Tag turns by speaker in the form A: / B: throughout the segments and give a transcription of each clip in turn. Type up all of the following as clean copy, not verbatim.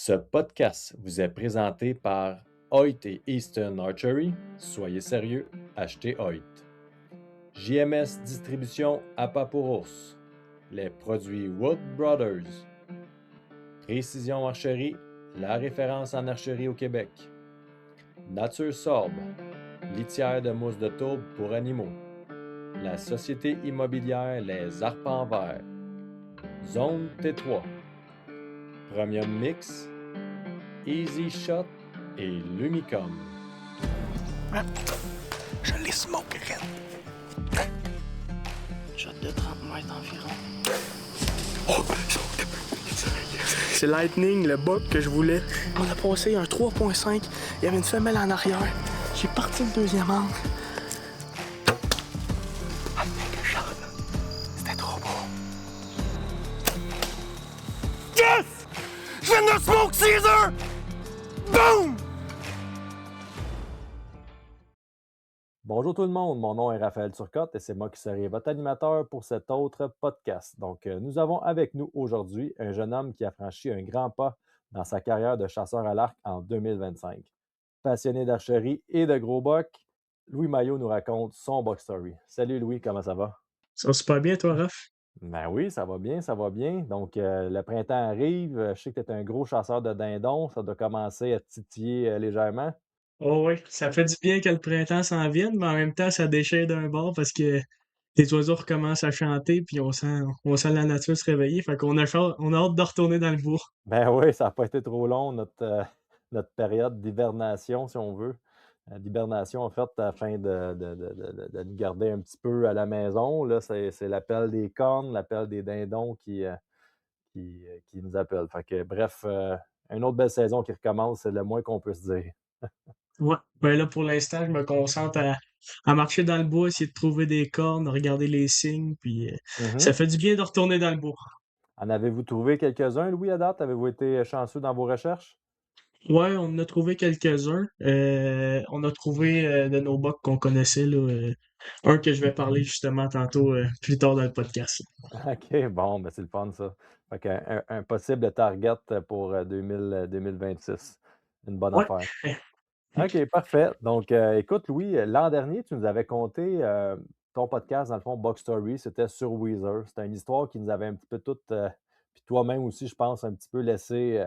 A: Ce podcast vous est présenté par Hoyt et Easton Archery. Soyez sérieux, achetez Hoyt. JMS Distribution à Papouros. Les produits Wood Brothers. Précision Archerie, la référence en archerie au Québec. Nature Sorbe, litière de mousse de tourbe pour animaux. La société immobilière Les Arpents Verts. Zone T3. Premium Mix. Easy Shot et Lumicom.
B: Je les smokerai. Shot de 30 mètres environ. Oh! C'est Lightning, le bug que je voulais. On a passé un 3.5. Il y avait une femelle en arrière. J'ai parti le deuxième angle. C'était trop beau. Yes! Je viens de smoke Caesar! Boom!
A: Bonjour tout le monde, mon nom est Raphaël Turcotte et c'est moi qui serai votre animateur pour cet autre podcast. Donc, nous avons avec nous aujourd'hui un jeune homme qui a franchi un grand pas dans sa carrière de chasseur à l'arc en 2025. Passionné d'archerie et de gros bocs, Louis Maillot nous raconte son box story. Salut Louis, comment ça va?
B: Ça va super bien, toi, Raph?
A: Ben oui, ça va bien, ça va bien. Donc, le printemps arrive, je sais que tu es un gros chasseur de dindons, ça doit commencer à te titiller légèrement.
B: Oh oui, ça fait du bien que le printemps s'en vienne, mais en même temps, ça déchire d'un bord parce que les oiseaux recommencent à chanter, puis on sent la nature se réveiller. Fait qu'on on a hâte de retourner dans le bois.
A: Ben oui, ça n'a pas été trop long, notre période d'hibernation, si on veut. D'hibernation, en fait, afin de nous garder un petit peu à la maison. Là, c'est l'appel des cornes, l'appel des dindons qui nous appelle. Fait que, bref, une autre belle saison qui recommence, c'est le moins qu'on peut se dire.
B: Ouais. Ben là, pour l'instant, je me concentre à marcher dans le bois, essayer de trouver des cornes, regarder les signes, puis ça
A: Mhm.
B: fait du bien de retourner dans le bois.
A: En avez-vous trouvé quelques-uns, Louis, à date? Avez-vous été chanceux dans vos recherches?
B: Ouais, on en a trouvé quelques-uns. On a trouvé de nos bucks qu'on connaissait, là, un que je vais parler justement tantôt plus tard dans le podcast.
A: OK, bon, ben c'est le fun, ça. Fait qu'un possible target pour 2026. Une bonne
B: Ouais.
A: affaire. OK, parfait. Donc, écoute, Louis, l'an dernier, tu nous avais conté ton podcast, dans le fond, Box Story, c'était sur Weezer. C'était une histoire qui nous avait un petit peu toute, puis toi-même aussi, je pense, un petit peu laissé,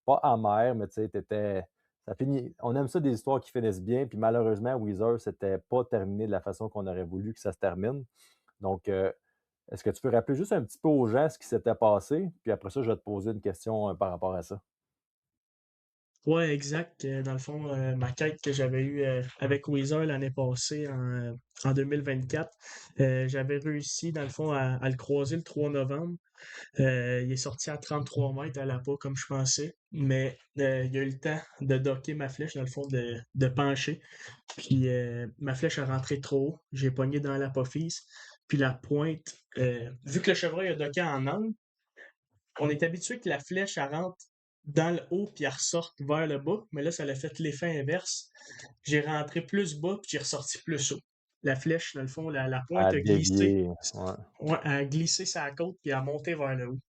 A: pas amer, mais tu sais, ça finit, on aime ça des histoires qui finissent bien, puis malheureusement, Weezer, c'était pas terminé de la façon qu'on aurait voulu que ça se termine. Donc, est-ce que tu peux rappeler juste un petit peu aux gens ce qui s'était passé? Puis après ça, je vais te poser une question par rapport à ça.
B: Ouais, exact. Dans le fond, ma quête que j'avais eue avec Weezer l'année passée, en 2024, j'avais réussi, dans le fond, à le croiser le 3 novembre. Il est sorti à 33 mètres à la pas, comme je pensais, mais il a eu le temps de docker ma flèche, dans le fond, de pencher. Puis ma flèche a rentré trop haut. J'ai pogné dans l'apophyse. Puis la pointe, vu que le chevreuil a docké en angle, on est habitué que la flèche, elle rentre dans le haut puis elle ressorte vers le bas, mais là, ça a fait l'effet inverse. J'ai rentré plus bas puis j'ai ressorti plus haut. La flèche, dans le fond, la pointe
A: À
B: a glissé.
A: dévier, ouais.
B: Ouais, elle a glissé sa côte puis elle a monté vers le haut.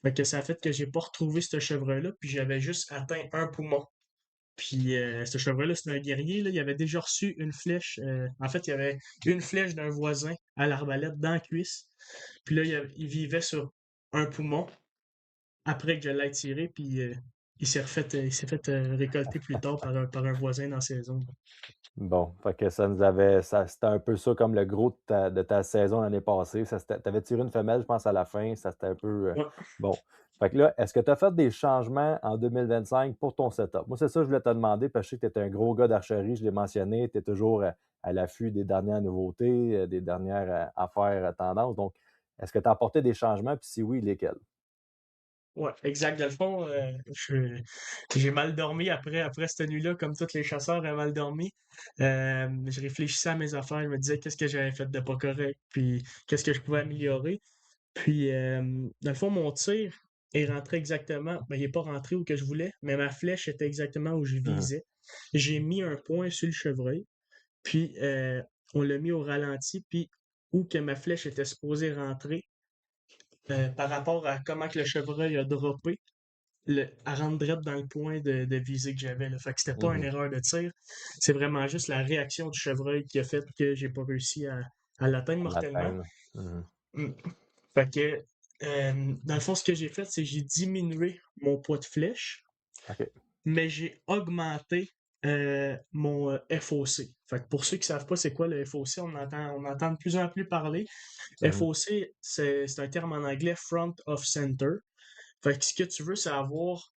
B: Fait que ça a fait que j'ai pas retrouvé ce chevreuil-là, puis j'avais juste atteint un poumon. Puis ce chevreuil-là, c'était un guerrier, là, il avait déjà reçu une flèche. En fait, il y avait une flèche d'un voisin à l'arbalète dans la cuisse. Puis là, il vivait sur un poumon après que je l'ai tiré, puis il s'est fait récolter plus tard par un voisin dans la saison.
A: Bon, fait que ça nous avait. C'était un peu ça comme le gros de ta saison l'année passée. Tu avais tiré une femelle, je pense, à la fin. Ça, c'était un peu.
B: Ouais.
A: Bon. Fait que là, est-ce que tu as fait des changements en 2025 pour ton setup? Moi, c'est ça que je voulais te demander parce que je sais que tu es un gros gars d'archerie, je l'ai mentionné. Tu es toujours à l'affût des dernières nouveautés, des dernières affaires tendances. Donc, est-ce que tu as apporté des changements? Puis si oui, lesquels?
B: Ouais, exact. Dans le fond, j'ai mal dormi après cette nuit-là, comme tous les chasseurs ont mal dormi. Je réfléchissais à mes affaires, je me disais qu'est-ce que j'avais fait de pas correct, puis qu'est-ce que je pouvais améliorer. Puis, dans le fond, mon tir est rentré exactement, ben, il n'est pas rentré où que je voulais, mais ma flèche était exactement où je
A: Mhm.
B: visais. J'ai mis un point sur le chevreuil, puis on l'a mis au ralenti, puis où que ma flèche était supposée rentrer, par rapport à comment que le chevreuil a droppé. à rendre direct dans le point de visée que j'avais, là. Fait que c'était pas une
A: Mhm.
B: erreur de tir. C'est vraiment juste la réaction du chevreuil qui a fait que j'ai pas réussi à l'atteindre
A: À
B: mortellement.
A: l'atteindre. Mhm.
B: Mm. Fait que, dans le fond, ce que j'ai fait, c'est que j'ai diminué mon poids de flèche,
A: OK.
B: mais j'ai augmenté mon FOC. Fait que pour ceux qui savent pas c'est quoi le FOC, on entend de plus en plus parler.
A: Mhm.
B: FOC, c'est un terme en anglais, Front of Center. Fait que ce que tu veux, c'est avoir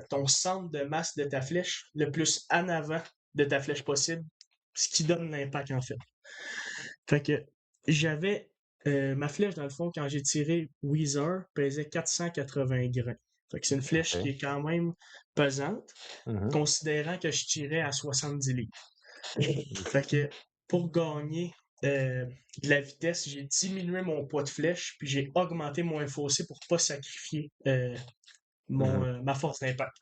B: ton centre de masse de ta flèche le plus en avant de ta flèche possible, ce qui donne l'impact en fait. Fait que j'avais ma flèche, dans le fond, quand j'ai tiré Weezer, pesait 480 grains. Fait que c'est une flèche qui
A: OK.
B: est quand même pesante,
A: Mhm.
B: considérant que je tirais à 70 livres. Fait que pour gagner de la vitesse, j'ai diminué mon poids de flèche, puis j'ai augmenté mon fossé pour pas sacrifier
A: Mhm.
B: ma force d'impact.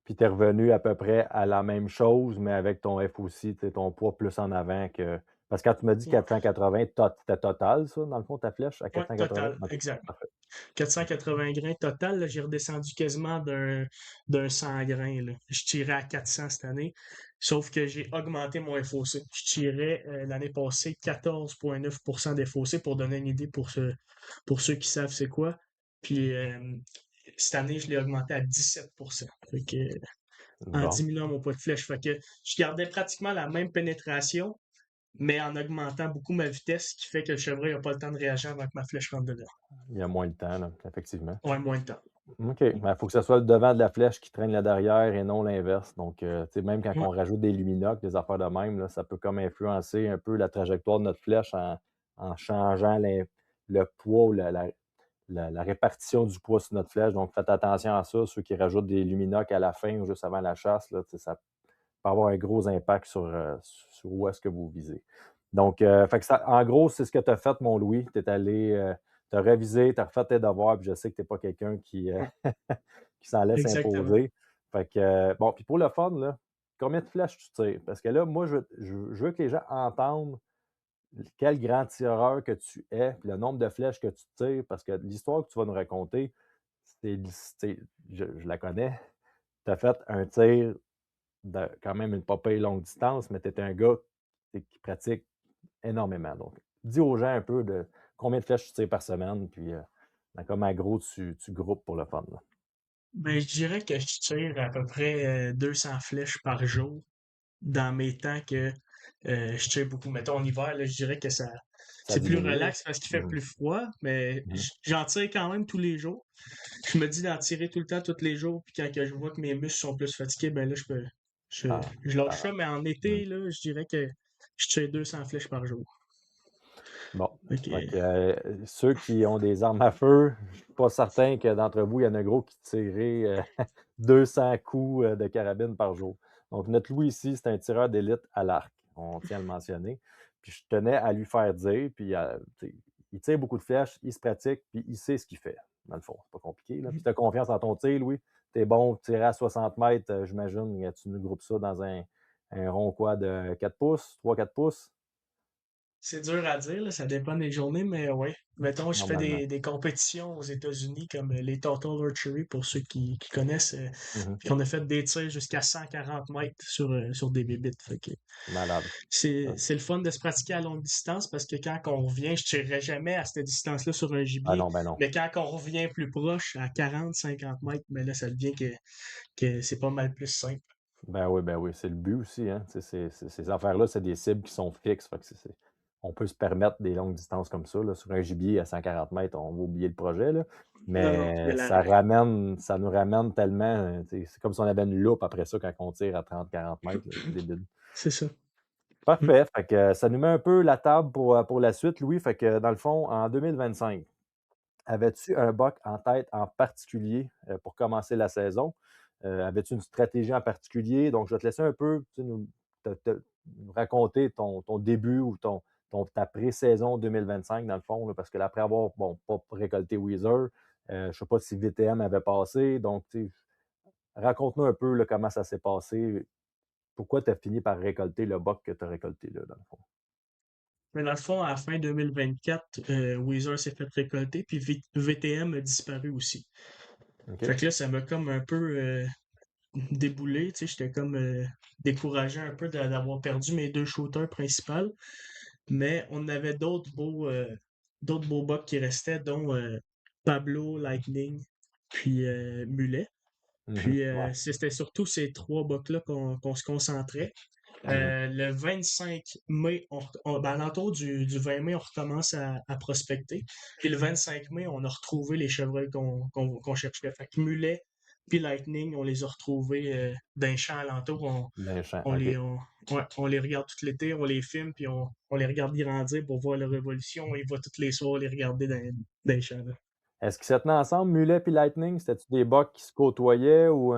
A: Puis tu es revenu à peu près à la même chose, mais avec ton F aussi, tu sais, ton poids plus en avant que. Parce que quand tu m'as dit
B: Ouais,
A: 480, c'était total, ça, dans le fond, ta flèche, à
B: ouais,
A: 480?
B: total,
A: OK,
B: exact.
A: parfait.
B: 480 grains total, là, j'ai redescendu quasiment d'un 100 grains, là. Je tirais à 400 cette année, sauf que j'ai augmenté mon FOC. Je tirais l'année passée 14,9% d'FOC pour donner une idée pour ceux qui savent c'est quoi. Puis cette année, je l'ai augmenté à 17%. Fait que, en
A: Bon.
B: diminuant mon poids de flèche. Fait que je gardais pratiquement la même pénétration, mais en augmentant beaucoup ma vitesse, ce qui fait que le chevreuil n'a pas le temps de réagir avant que ma flèche rentre dedans.
A: Il y a moins de temps, là, effectivement.
B: Ouais, moins de temps.
A: OK. Il faut que ce soit le devant de la flèche qui traîne là derrière et non l'inverse. Donc, tu sais, même quand
B: Ouais.
A: on rajoute des luminocs, des affaires de même, là, ça peut comme influencer un peu la trajectoire de notre flèche en changeant le poids ou la répartition du poids sur notre flèche. Donc, faites attention à ça. Ceux qui rajoutent des luminocs à la fin ou juste avant la chasse, là, tu sais, ça peut avoir un gros impact sur où est-ce que vous visez. Donc, fait que ça, en gros, c'est ce que tu as fait, mon Louis. Tu es allé, tu as révisé, tu as refait tes devoirs, puis je sais que tu n'es pas quelqu'un
B: Ouais.
A: qui s'en laisse
B: Exactement.
A: imposer. Fait que, bon, puis pour le fun, là, combien de flèches tu tires? Parce que là, moi, je veux que les gens entendent quel grand tireur que tu es, puis le nombre de flèches que tu tires, parce que l'histoire que tu vas nous raconter, je la connais. Tu as fait un tir de quand même une pas pire longue distance, mais tu es un gars qui pratique énormément. Donc, dis aux gens un peu de combien de flèches tu tires par semaine, puis dans comment gros tu groupes pour le fun, là.
B: Ben, je dirais que je tire à peu près 200 flèches par jour dans mes temps que je tire beaucoup. Mettons, en hiver, là, je dirais que
A: Ça
B: c'est plus
A: diminue, là.
B: relax parce qu'il fait
A: Mhm.
B: plus froid, mais
A: Mhm.
B: j'en tire quand même tous les jours. Je me dis d'en tirer tout le temps, tous les jours, puis quand que je vois que mes muscles sont plus fatigués, ben là,
A: Ah,
B: je lâche
A: ah,
B: ça, mais en
A: mhm.
B: été, là, je dirais que je tire 200 flèches par jour.
A: Bon.
B: Fait que,
A: Fait que, ceux qui ont des armes à feu, je ne suis pas certain que d'entre vous, il y en a gros qui tiraient 200 coups de carabine par jour. Donc, notre Louis ici, c'est un tireur d'élite à l'arc. On tient à le mentionner. Puis, je tenais à lui faire dire, puis il tire beaucoup de flèches, il se pratique, puis il sait ce qu'il fait, dans le fond. C'est pas compliqué, là. Puis, tu as confiance en ton tir, Louis. Tu es bon, tirer à 60 mètres, j'imagine. Tu nous groupes ça dans un rond quoi de 4 pouces, 3-4 pouces,
B: c'est dur à dire, là, ça dépend des journées, mais ouais. Mettons, je fais
A: normalement.
B: des compétitions aux États-Unis comme les Total Archery pour ceux qui connaissent.
A: Mhm.
B: Puis on a fait des tirs jusqu'à 140 mètres sur des bébites. Fait que
A: Malade.
B: c'est le fun de se pratiquer à longue distance parce que quand on revient, je tirerai jamais à cette distance-là sur un
A: Ah
B: gibier.
A: non, ben non.
B: Mais quand on revient plus proche, à 40, 50 mètres, ben là, ça devient que c'est pas mal plus simple.
A: Ben oui, c'est le but aussi, hein. Tu sais, ces affaires-là, c'est des cibles qui sont fixes. Fait que on peut se permettre des longues distances comme ça, là. Sur un gibier à 140 mètres, on va oublier le projet, là.
B: Non, non, il y a
A: Mais
B: l'arrêt.
A: ça nous ramène tellement. Tu sais, c'est comme si on avait une loupe après ça quand on tire à 30-40 mètres, là. C'est débile.
B: C'est ça. Mm.
A: Parfait. Fait que ça nous met un peu la table pour la suite, Louis. Fait que dans le fond, en 2025, avais-tu un buck en tête en particulier pour commencer la saison? Avais-tu une stratégie en particulier? Donc, je vais te laisser un peu nous raconter ton début ou ta pré-saison 2025, dans le fond, là, parce que après avoir, bon, pas récolté Weezer, je ne sais pas si VTM avait passé. Donc, raconte-nous un peu là, comment ça s'est passé. Pourquoi tu as fini par récolter le buck que tu as récolté, là, dans le fond?
B: Mais dans le fond, à la fin 2024, Weezer s'est fait récolter, puis VTM a disparu aussi.
A: OK.
B: Fait que là, ça m'a comme un peu déboulé, tu sais, j'étais comme découragé un peu d'avoir perdu mes deux shooters principaux. Mais on avait d'autres beaux bucks qui restaient, dont Pablo, Lightning, puis Mulet.
A: Mhm.
B: Puis
A: Ouais.
B: c'était surtout ces trois bucks-là qu'on se concentrait.
A: Mhm.
B: Le 25 mai, ben, à l'entour du 20 mai, on recommence à prospecter. Puis le 25 mai, on a retrouvé les chevreuils qu'on cherchait. Fait que Mulet puis Lightning, on les a retrouvés d'un champ alentour.
A: Dans les champs.
B: On
A: OK.
B: les, ouais, on les regarde tout l'été, on les filme, puis on les regarde grandir pour voir leur évolution. On les voit tous les soirs les regarder dans les champs. Là.
A: Est-ce qu'ils se tenaient ensemble, Mulet et Lightning? C'était-tu des bucks qui se côtoyaient ou.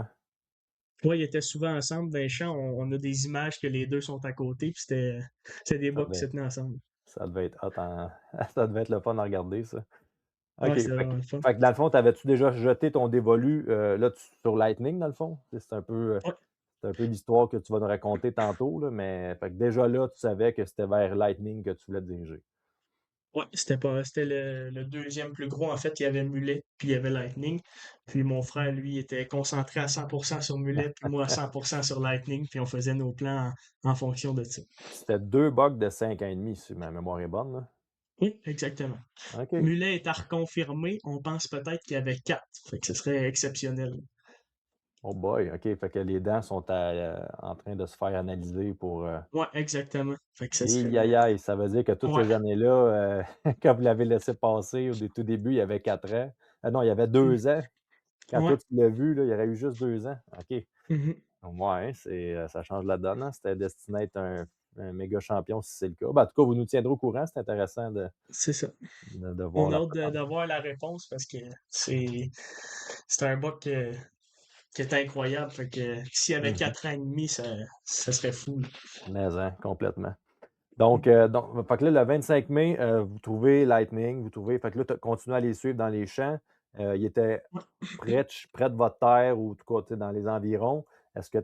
B: Ouais, ils étaient souvent ensemble dans les champs. On a des images que les deux sont à côté, puis c'était des
A: Ça
B: bucks qui se
A: devait,
B: tenaient ensemble.
A: ça devait être hot ça devait être le fun à regarder, ça. OK.
B: Ouais, c'était vraiment le fun.
A: Fait que dans le fond, t'avais-tu déjà jeté ton dévolu là, sur Lightning, dans le fond?
B: Ouais,
A: C'est un peu l'histoire que tu vas nous raconter tantôt, là, mais fait que déjà là, tu savais que c'était vers Lightning que tu voulais te diriger.
B: ouais, c'était le deuxième plus gros. En fait, il y avait Mulet, puis il y avait Lightning. Puis mon frère, lui, était concentré à 100% sur Mulet, puis moi à 100% sur Lightning, puis on faisait nos plans en fonction de ça.
A: C'était 2 bucks de 5 ans et demi, si ma mémoire est bonne, là.
B: Oui, exactement.
A: OK.
B: Mulet est à reconfirmer. On pense peut-être qu'il y avait quatre. Fait que ce serait exceptionnel.
A: Oh boy, OK. Fait que les dents sont en train de se faire analyser pour.
B: Ouais, exactement. Fait que ce
A: Aïe,
B: serait.
A: aïe, aïe, ça veut dire que toutes
B: Ouais.
A: ces années-là, quand vous l'avez laissé passer tout début, il y avait 4 ans. Ah non, il y avait
B: Mhm.
A: 2 ans. Quand toi,
B: Ouais.
A: tu l'as vu, là, il y aurait eu juste 2 ans. OK.
B: Mhm.
A: Ouais, ça change la donne, hein. C'était destiné à être un méga champion si c'est le cas. Ben, en tout cas, vous nous tiendrez au courant. C'est intéressant
B: C'est ça.
A: de voir
B: On a
A: la
B: hâte
A: patente.
B: d'avoir la réponse parce que c'est un bug qui est incroyable. Fait que s'il y avait
A: Mhm.
B: 4 ans et demi, ça serait fou. Là.
A: Mais, hein, complètement.
B: Mm.
A: Donc, fait que là, le 25 mai, vous trouvez Lightning, vous trouvez. Fait que là, tu continues à les suivre dans les champs. Ils étaient
B: Ouais.
A: près de votre terre ou en tout cas, tu sais, dans les environs. Est-ce que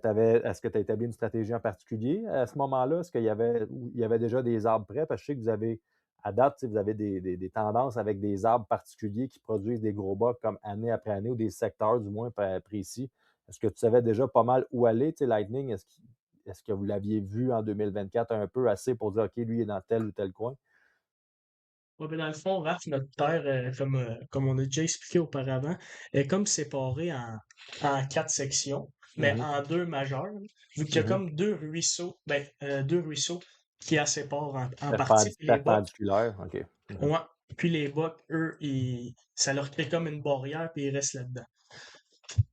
A: tu as établi une stratégie en particulier à ce moment-là? Est-ce il y avait déjà des arbres prêts? Parce que je sais que vous avez, à date, tu sais, vous avez des tendances avec des arbres particuliers qui produisent des gros bocs comme année après année ou des secteurs du moins précis. Est-ce que tu savais déjà pas mal où aller? Tu sais, Lightning, est-ce que vous l'aviez vu en 2024 un peu assez pour dire, OK, lui il est dans tel ou tel coin?
B: Ouais, ben dans le fond, Raph, notre terre, comme on a déjà expliqué auparavant, est comme séparée en quatre sections, mais
A: Mhm,
B: en deux majeures. Vu qu'il y a
A: mhm.
B: comme deux ruisseaux qui la séparent en partie, puis les bocs,
A: Perpendiculaire, OK. Mhm.
B: ouais, puis les bocs, eux, ça leur crée comme une barrière, puis ils restent là-dedans.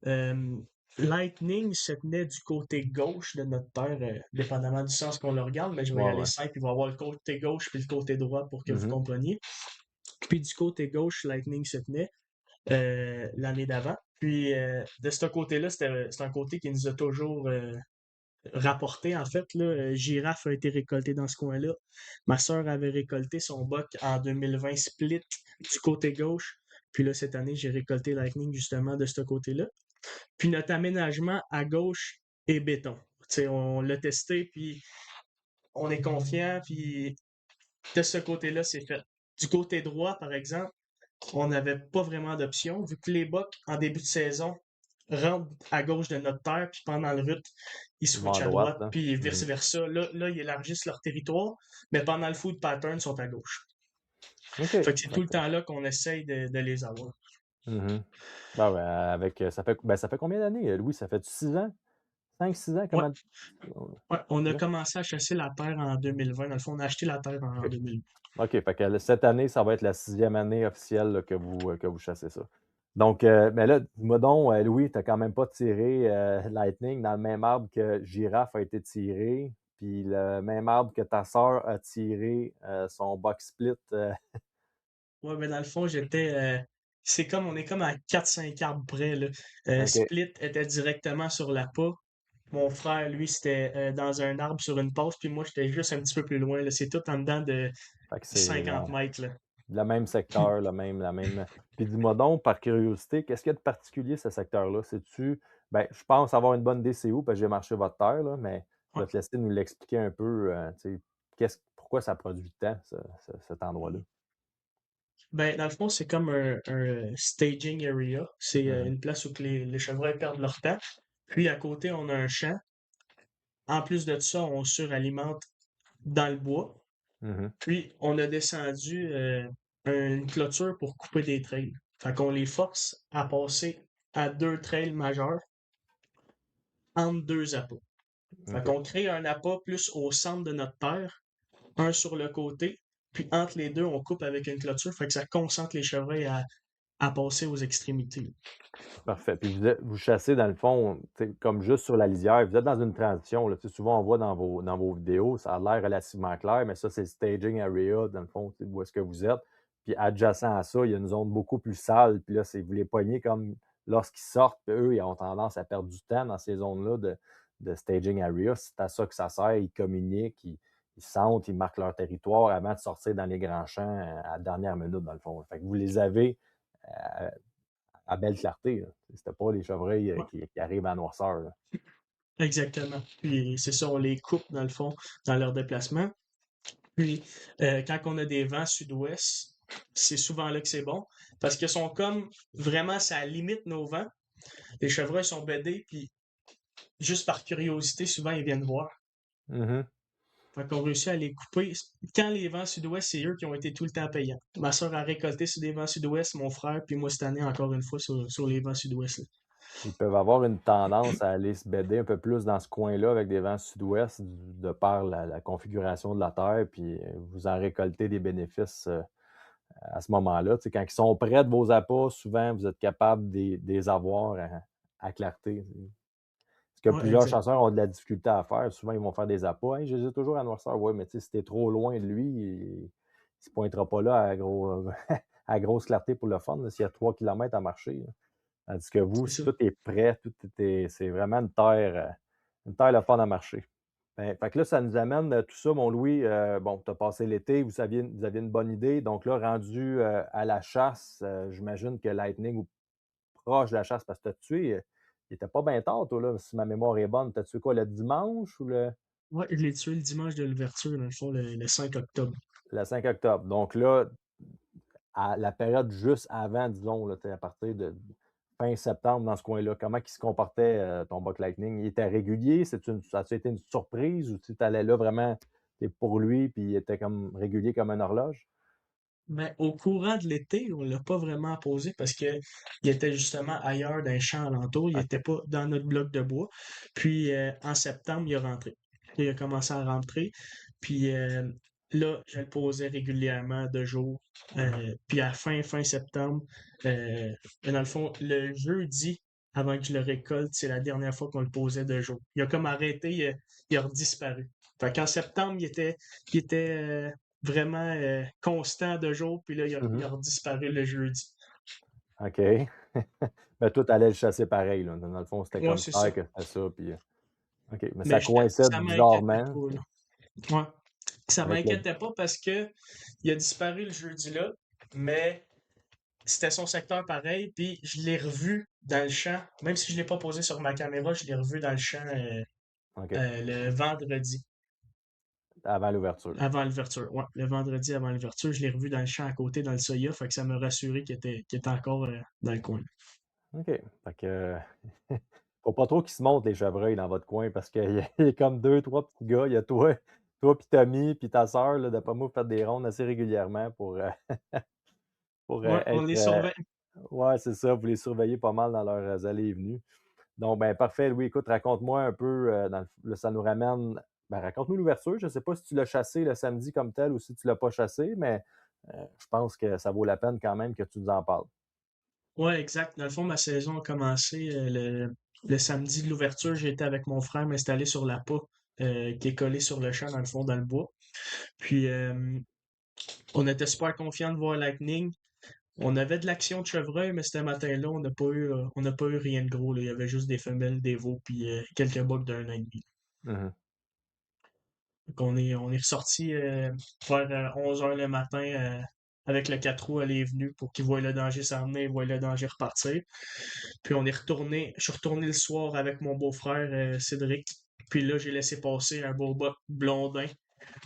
B: Euh, Lightning se tenait du côté gauche de notre terre, dépendamment du sens qu'on le regarde, mais je vais y
A: Ouais,
B: aller
A: ouais.
B: simple, il va y avoir le côté gauche puis le côté droit pour que vous
A: Mhm.
B: compreniez. Puis du côté gauche, Lightning se tenait l'année d'avant. Puis de ce côté-là, c'est un côté qui nous a toujours rapporté. En fait, là, Girafe a été récolté dans ce coin-là. Ma sœur avait récolté son buck en 2020 split du côté gauche. Puis là, cette année, j'ai récolté Lightning justement de ce côté-là. Puis notre aménagement à gauche est béton. T'sais, on l'a testé, puis on est confiant, puis de ce côté-là, c'est fait. Du côté droit, par exemple, on n'avait pas vraiment d'option, vu que les Bucks, en début de saison, rentrent à gauche de notre terre, puis pendant le rut, ils
A: Ils vont
B: switchent
A: à
B: à
A: droite,
B: droite,
A: là.
B: puis
A: Mhm.
B: vice-versa. Là, ils élargissent leur territoire, mais pendant le food pattern, ils sont à gauche.
A: OK.
B: Fait que c'est
A: Fait
B: tout le
A: que,
B: temps là qu'on essaye de les avoir.
A: mhm. Ben, ça fait combien d'années, Louis? Ça fait 6 ans? 5, 6 ans?
B: Ouais,
A: Comment?
B: ouais, on a
A: OK.
B: commencé à chasser la terre en 2020. Dans le fond, on a acheté la terre en 2020.
A: OK. Fait que cette année, ça va être la 6e année officielle là, que vous chassez ça. Donc, mais là, dis-moi donc, Louis, tu n'as quand même pas tiré Lightning dans le même arbre que Girafe a été tiré, puis le même arbre que ta sœur a tiré son box split.
B: Ouais, mais dans le fond, on est comme à 4-5 arbres près, là.
A: OK.
B: Split était directement sur la pas. Mon frère, lui, c'était dans un arbre sur une passe, puis moi, j'étais juste un petit peu plus loin, là. C'est tout en dedans de
A: Fait que c'est
B: 50 mètres, là.
A: le même secteur, la même. Puis dis-moi donc, par curiosité, qu'est-ce qu'il y a de particulier ce secteur-là? C'est-tu. Ben, je pense avoir une bonne DCO parce que j'ai marché votre terre, là, mais je
B: Ouais.
A: vais te laisser nous l'expliquer un peu, tu sais, pourquoi ça produit tant, cet endroit-là.
B: Ben, dans le fond, c'est comme un staging area. C'est
A: Mhm,
B: une place où que les chevreuils perdent leur temps. Puis à côté, on a un champ. En plus de ça, on suralimente dans le bois.
A: mhm.
B: Puis on a descendu une clôture pour couper des trails. Fait qu'on les force à passer à deux trails majeurs entre deux appâts. Fait
A: OK.
B: qu'on crée un appât plus au centre de notre terre, un sur le côté, puis entre les deux, on coupe avec une clôture. Fait que ça concentre les chevreuils à passer aux extrémités.
A: Parfait. Puis vous chassez dans le fond, tu sais, comme juste sur la lisière. Vous êtes dans une transition, là. Tu sais, souvent, on voit dans vos vidéos, ça a l'air relativement clair, mais ça, c'est le staging area, dans le fond, tu sais, où est-ce que vous êtes. Puis adjacent à ça, il y a une zone beaucoup plus sale. Puis là, c'est vous les poignez comme lorsqu'ils sortent, puis eux, ils ont tendance à perdre du temps dans ces zones-là de staging area. C'est à ça que ça sert. Ils communiquent, ils sentent, ils marquent leur territoire avant de sortir dans les grands champs à la dernière minute, dans le fond. Fait que vous les avez euh, à belle clarté, là. C'était pas les chevreuils
B: Ouais,
A: qui arrivent à noirceur, là.
B: exactement. Puis c'est ça, on les coupe dans le fond, dans leur déplacement. Puis quand on a des vents sud-ouest, c'est souvent là que c'est bon. Parce qu'ils sont comme vraiment, ça limite nos vents. Les chevreuils sont bédés, puis juste par curiosité, souvent ils viennent voir.
A: Mhm.
B: Fait qu'on réussit à les couper. Quand les vents sud-ouest, c'est eux qui ont été tout le temps payants. Ma soeur a récolté sur des vents sud-ouest, mon frère, puis moi cette année, encore une fois, sur les vents sud-ouest, là.
A: Ils peuvent avoir une tendance à aller se béder un peu plus dans ce coin-là avec des vents sud-ouest de par la configuration de la terre, puis vous en récoltez des bénéfices à ce moment-là. Tu sais, quand ils sont près de vos appâts, souvent, vous êtes capable de les avoir à clarté. Ce que
B: Ouais,
A: plusieurs
B: exact.
A: chasseurs ont de la difficulté à faire, souvent, ils vont faire des appâts. Hey, je les ai toujours à noirceur. Oui, mais tu sais, si t'es trop loin de lui, il ne se pointera pas là à grosse clarté pour le fun, là, s'il y a 3 kilomètres à marcher, là. Tandis que vous,
B: C'est
A: si
B: ça.
A: tout est prêt, c'est vraiment une terre le fun à marcher. Ben, fait que là, ça nous amène tout ça, mon Louis. Bon, tu as passé l'été, vous aviez une bonne idée. Donc là, rendu à la chasse, j'imagine que Lightning, ou proche de la chasse, parce que tu as tué, il était pas bien tard, toi, là, si ma mémoire est bonne. Tu as tué quoi, le dimanche ou
B: Ouais, je l'ai tué le dimanche de l'ouverture, dans le fond, le 5 octobre.
A: le 5 octobre? Donc là, à la période juste avant, disons, là, à partir de fin septembre dans ce coin-là, comment il se comportait, ton Buck Lightning? Il était régulier? Ça a été une surprise ou tu allais là vraiment pour lui puis il était comme régulier comme une horloge?
B: Mais au courant de l'été, on l'a pas vraiment posé parce que il était justement ailleurs dans les champs alentours. Il était
A: OK.
B: pas dans notre bloc de bois. Puis en septembre, il a rentré. Il a commencé à rentrer. Puis là, je le posais régulièrement de jour. Puis à fin septembre, dans le fond, le jeudi, avant que je le récolte, c'est la dernière fois qu'on le posait de jour. Il a comme arrêté, il a redisparu. Fait qu'en septembre, il était vraiment constant de jour, puis là, il
A: Mhm.
B: a redisparu le jeudi.
A: OK. Mais toi, tu allais le chasser pareil, là. Dans le fond, c'était
B: Ouais,
A: comme
B: c'est
A: clair
B: ça.
A: que c'était ça. Puis, OK. Mais ça
B: Mais
A: coïncide
B: ça m'inquiétait
A: bizarrement
B: pas, là. Ouais. Ça
A: avec le.
B: m'inquiétait pas parce que il a disparu le jeudi-là, mais c'était son secteur pareil, puis je l'ai revu dans le champ. Même si je l'ai pas posé sur ma caméra, je l'ai revu dans le champ
A: OK.
B: le vendredi
A: Avant l'ouverture.
B: avant l'ouverture. Ouais, le vendredi avant l'ouverture, je l'ai revu dans le champ à côté, dans le soya, fait que ça m'a rassuré qu'il était encore dans le coin.
A: OK. Fait que, faut pas trop qu'ils se montent les chevreuils dans votre coin parce qu'il y a il y a comme deux, trois petits gars. Il y a toi puis Tommy puis ta sœur, là, d'après moi, vous faites des rondes assez régulièrement pour
B: Ouais, on
A: être.
B: les surveille.
A: Ouais, c'est ça. Vous les surveillez pas mal dans leurs allées et venues. Donc, ben, parfait, Louis. Écoute, raconte-moi un peu. Là, ça nous ramène. Ben, raconte-nous l'ouverture. Je ne sais pas si tu l'as chassé le samedi comme tel ou si tu l'as pas chassé, mais je pense que ça vaut la peine quand même que tu nous en parles.
B: Ouais, exact. Dans le fond, ma saison a commencé le samedi de l'ouverture. J'ai été avec mon frère m'installer sur la l'appât qui est collé sur le champ, dans le fond, dans le bois. Puis, on était super confiants de voir Lightning. On avait de l'action de chevreuil, mais ce matin-là, on n'a pas eu rien de gros, là. Il y avait juste des femelles, des veaux, puis quelques bucks d'un an et demi.
A: Mhm.
B: Donc, on est ressorti vers 11 heures le matin avec le 4 roues, elle est venue pour qu'il voie le danger s'en venir, voie le danger repartir. Puis on est retourné, je suis retourné le soir avec mon beau-frère Cédric. Puis là, j'ai laissé passer un beau buck blondin,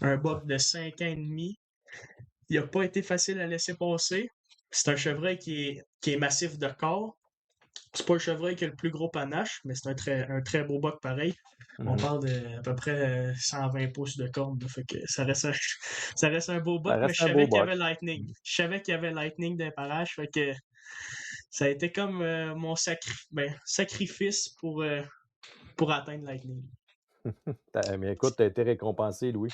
B: un buck de 5 ans et demi, il a pas été facile à laisser passer. C'est un chevreuil qui est massif de corps. C'est pas le chevreuil qui a le plus gros panache, mais c'est un très beau buck pareil. On
A: Mhm.
B: parle de à peu près 120 pouces de corne, là, fait que ça reste un beau
A: Ça
B: buck, mais
A: reste
B: je
A: un beau
B: savais qu'il y
A: buck.
B: avait Lightning. Je savais qu'il y avait Lightning dans les parages, fait que ça a été comme mon sacrifice pour atteindre Lightning.
A: Mais écoute, tu as été récompensé, Louis.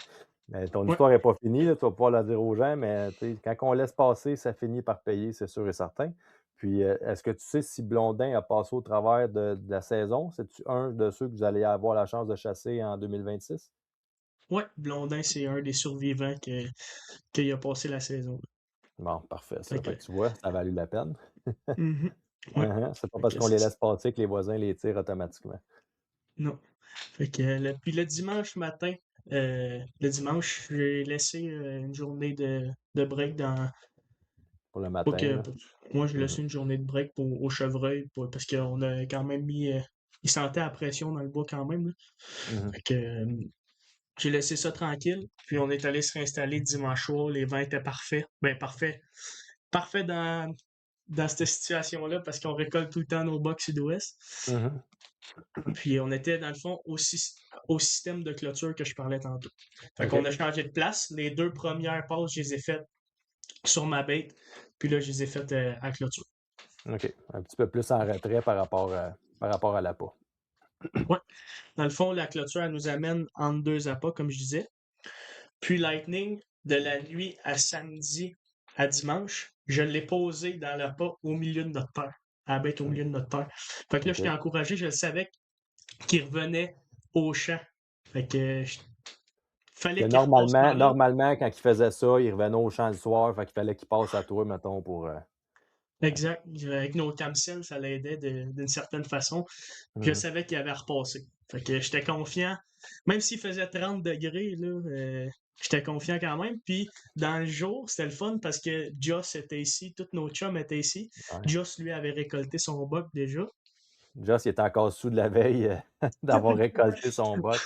A: Mais ton
B: Ouais.
A: histoire n'est pas finie, là, tu vas pouvoir la dire aux gens, mais tu sais, quand on laisse passer, ça finit par payer, c'est sûr et certain. Puis, est-ce que tu sais si Blondin a passé au travers de la saison? C'est-tu un de ceux que vous allez avoir la chance de chasser en 2026?
B: Ouais, Blondin, c'est un des survivants qui a passé la saison.
A: Bon, parfait,
B: Fait
A: ça. Fait
B: que,
A: que tu vois, ça a valu la peine.
B: mhm. Ouais.
A: C'est pas
B: Fait
A: parce
B: que
A: qu'on
B: c'est
A: les
B: ça.
A: laisse passer que les voisins les tirent automatiquement
B: Non. Fait que, puis le dimanche matin, le dimanche, j'ai laissé une journée de break dans.
A: pour le
B: Pas
A: matin,
B: que,
A: là.
B: moi, j'ai
A: Mhm,
B: laissé une journée de break au chevreuil parce qu'on a quand même mis. Il sentait la pression dans le bois quand même, là.
A: mhm.
B: Fait que j'ai laissé ça tranquille. Puis on est allé se réinstaller dimanche soir. Les vents étaient parfaits. Ben, parfait. Parfait dans cette situation-là parce qu'on récolte tout le temps nos box sud-ouest.
A: Mhm.
B: Puis on était dans le fond au système de clôture que je parlais tantôt. Fait qu'on
A: OK.
B: a changé de place. Les deux premières passes, je les ai faites sur ma bête. Puis là, je les ai faites à clôture.
A: OK. Un petit peu plus en retrait par rapport à l'appât.
B: Ouais. Dans le fond, la clôture, elle nous amène entre deux appâts, comme je disais. Puis Lightning, de la nuit à samedi à dimanche, je l'ai posé dans l'appât au milieu de notre terre. À la bête au milieu de notre terre. Fait que là, j'étais
A: OK.
B: encouragé, je le savais qu'il revenait au champ. Fait que
A: Que
B: fallait qu'il repasse
A: normalement,
B: par là.
A: normalement, quand il faisait ça, il revenait au champ le soir, fait qu'il fallait qu'il passe à toi, mettons, pour. Ouais.
B: Exact. Avec nos camsels, ça l'aidait d'une certaine façon. Je
A: Mhm.
B: savais qu'il avait repassé. Fait que j'étais confiant. Même s'il faisait 30 degrés, là, j'étais confiant quand même. Puis dans le jour, c'était le fun parce que Joss était ici, tous nos chums étaient ici.
A: Ouais.
B: Joss, lui, avait récolté son buck déjà.
A: Joss, il était encore sous de la veille d'avoir récolté son boc.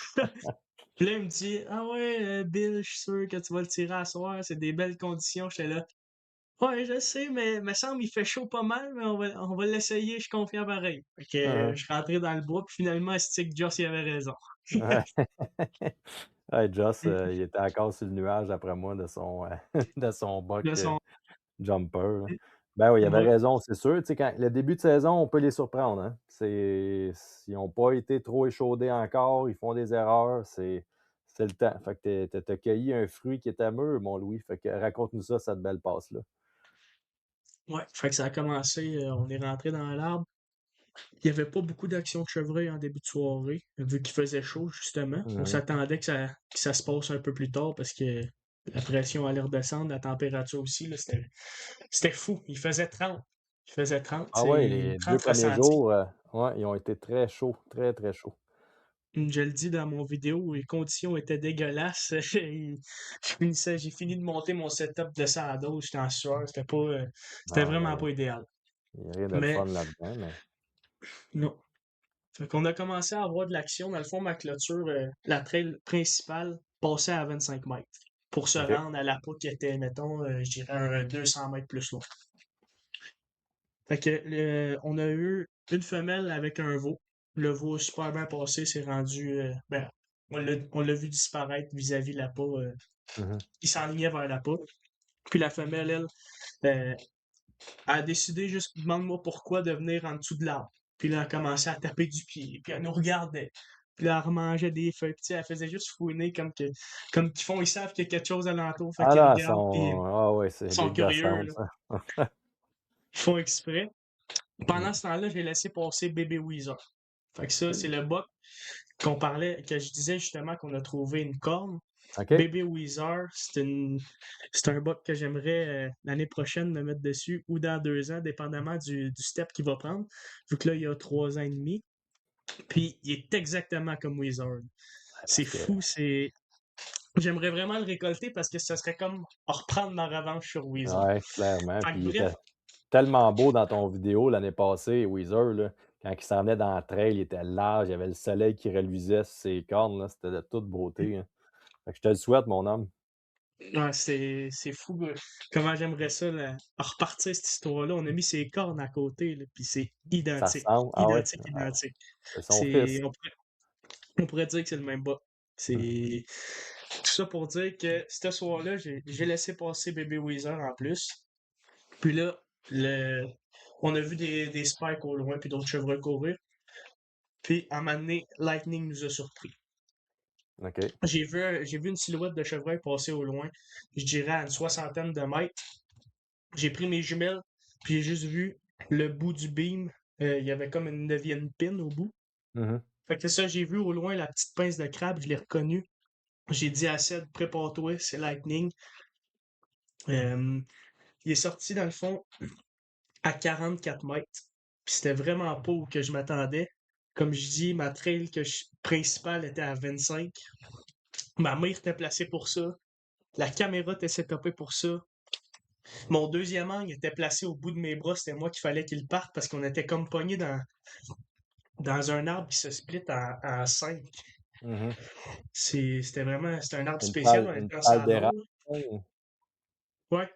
B: Puis là, il me dit: Ah ouais, Bill, je suis sûr que tu vas le tirer à soir, c'est des belles conditions. J'étais là. Ouais, je sais, mais me semble il fait chaud pas mal, mais on va l'essayer, je suis confiant pareil. Fait que je
A: Mhm.
B: suis rentré dans le bois, puis finalement, Stick Joss, il avait raison.
A: Ouais. Ouais, Joss, il était encore sur le nuage après moi de son boc
B: Là, son.
A: jumper, là. Ben oui, il avait
B: Ouais,
A: raison, c'est sûr. Tu sais, quand le début de saison, on peut les surprendre, hein. Ils n'ont pas été trop échaudés encore, ils font des erreurs, c'est le temps. Fait que tu as cueilli un fruit qui était mûr, mon Louis. Fait que raconte-nous ça, cette belle passe-là.
B: ouais. Fait que ça a commencé, on est rentré dans l'arbre. Il n'y avait pas beaucoup d'actions de chevreuil en début de soirée, vu qu'il faisait chaud, justement. On
A: Mhm.
B: s'attendait que ça se passe un peu plus tard parce que la pression allait redescendre, la température aussi, là, c'était fou. Il faisait 30. Il faisait 30,
A: Ah ouais,
B: c'est
A: les 2
B: 30
A: premiers
B: ressentis.
A: jours, ouais, ils ont été très chauds, très, très chauds.
B: Je le dis dans mon vidéo, les conditions étaient dégueulasses. J'ai fini de monter mon setup de saddle, j'étais en sueur, c'était
A: Ah,
B: vraiment
A: ben,
B: pas idéal.
A: il y a rien de le
B: Mais
A: fun là-dedans, mais
B: non. Fait qu'on a commencé à avoir de l'action. Dans le fond, ma clôture, la trail principale, passait à 25 mètres pour se
A: OK.
B: rendre à la poutre qui était, mettons, je dirais un 200 mètres plus loin. Fait que on a eu une femelle avec un veau. Le veau a super bien passé, c'est rendu. Ben, on l'a vu disparaître vis-à-vis la peau.
A: Mhm.
B: Il s'enlignait vers la peau. Puis la femelle, elle, euh, a décidé juste, demande-moi pourquoi, de venir en dessous de l'arbre. Puis là, elle a commencé à taper du pied. Puis elle nous regardait. Puis là, elle remangeait des feuilles. Puis tu sais, elle faisait juste fouiner comme qu'ils font, ils savent qu'il y a quelque chose alentour. Fait
A: Ah
B: qu'ils
A: là,
B: regardent, puis
A: ah ouais,
B: ils
A: c'est
B: sont
A: des
B: curieux,
A: gossons,
B: là.
A: ça.
B: Ils font exprès. Pendant
A: Mhm.
B: ce temps-là, j'ai laissé passer Baby Weezer. Fait que ça, c'est le buck qu'on parlait, que je disais justement qu'on a trouvé une corne.
A: OK.
B: Baby Weezer, c'est un buck que j'aimerais l'année prochaine me mettre dessus ou dans 2 ans, dépendamment du step qu'il va prendre. Vu que là, il y a 3 ans et demi. Puis il est exactement comme Weezer. C'est
A: Parce que
B: fou, c'est. J'aimerais vraiment le récolter parce que ça serait comme reprendre ma revanche sur Weezer.
A: ouais, clairement.
B: Fait
A: Puis
B: que
A: il
B: bref,
A: était tellement beau dans ton vidéo l'année passée, Weezer, là, quand il s'en venait dans la trail, il était large, il y avait le soleil qui reluisait sur ses cornes, là, c'était de toute beauté, hein. Fait que je te le souhaite, mon homme.
B: Ouais, c'est fou, comment j'aimerais ça, repartir cette histoire-là. On a mis ses cornes à côté, là, puis c'est
A: Ça
B: identique,
A: ressemble? Ah ouais?
B: identique, identique.
A: C'est son
B: C'est
A: fils.
B: on pourrait dire que c'est le même bas. C'est tout ça pour dire que ce soir-là, j'ai laissé passer Baby Weezer en plus. Puis là, le on a vu des spikes au loin puis d'autres chevreuils courir. Puis à un moment donné, Lightning nous a surpris.
A: OK.
B: J'ai vu une silhouette de chevreuil passer au loin, je dirais à une soixantaine de mètres. J'ai pris mes jumelles, puis j'ai juste vu le bout du beam. Il y avait comme une neuvième pin au bout.
A: Mhm.
B: Fait que c'est ça, j'ai vu au loin la petite pince de crabe, je l'ai reconnue. J'ai dit à Ced, prépare-toi, c'est Lightning. Euh, il est sorti dans le fond à 44 mètres. Puis c'était vraiment pas où que je m'attendais. Comme je dis, ma trail principale était à 25. Ma mire était placée pour ça. La caméra était setupée pour ça. Mon deuxième angle était placé au bout de mes bras. C'était moi qu'il fallait qu'il parte parce qu'on était comme pognés dans un arbre qui se split en 5.
A: Mhm.
B: C'était un arbre
A: Une
B: spécial.
A: salle,
B: On
A: une
B: était en
A: salle
B: saddle.
A: d'érable? ou-
B: Ouais,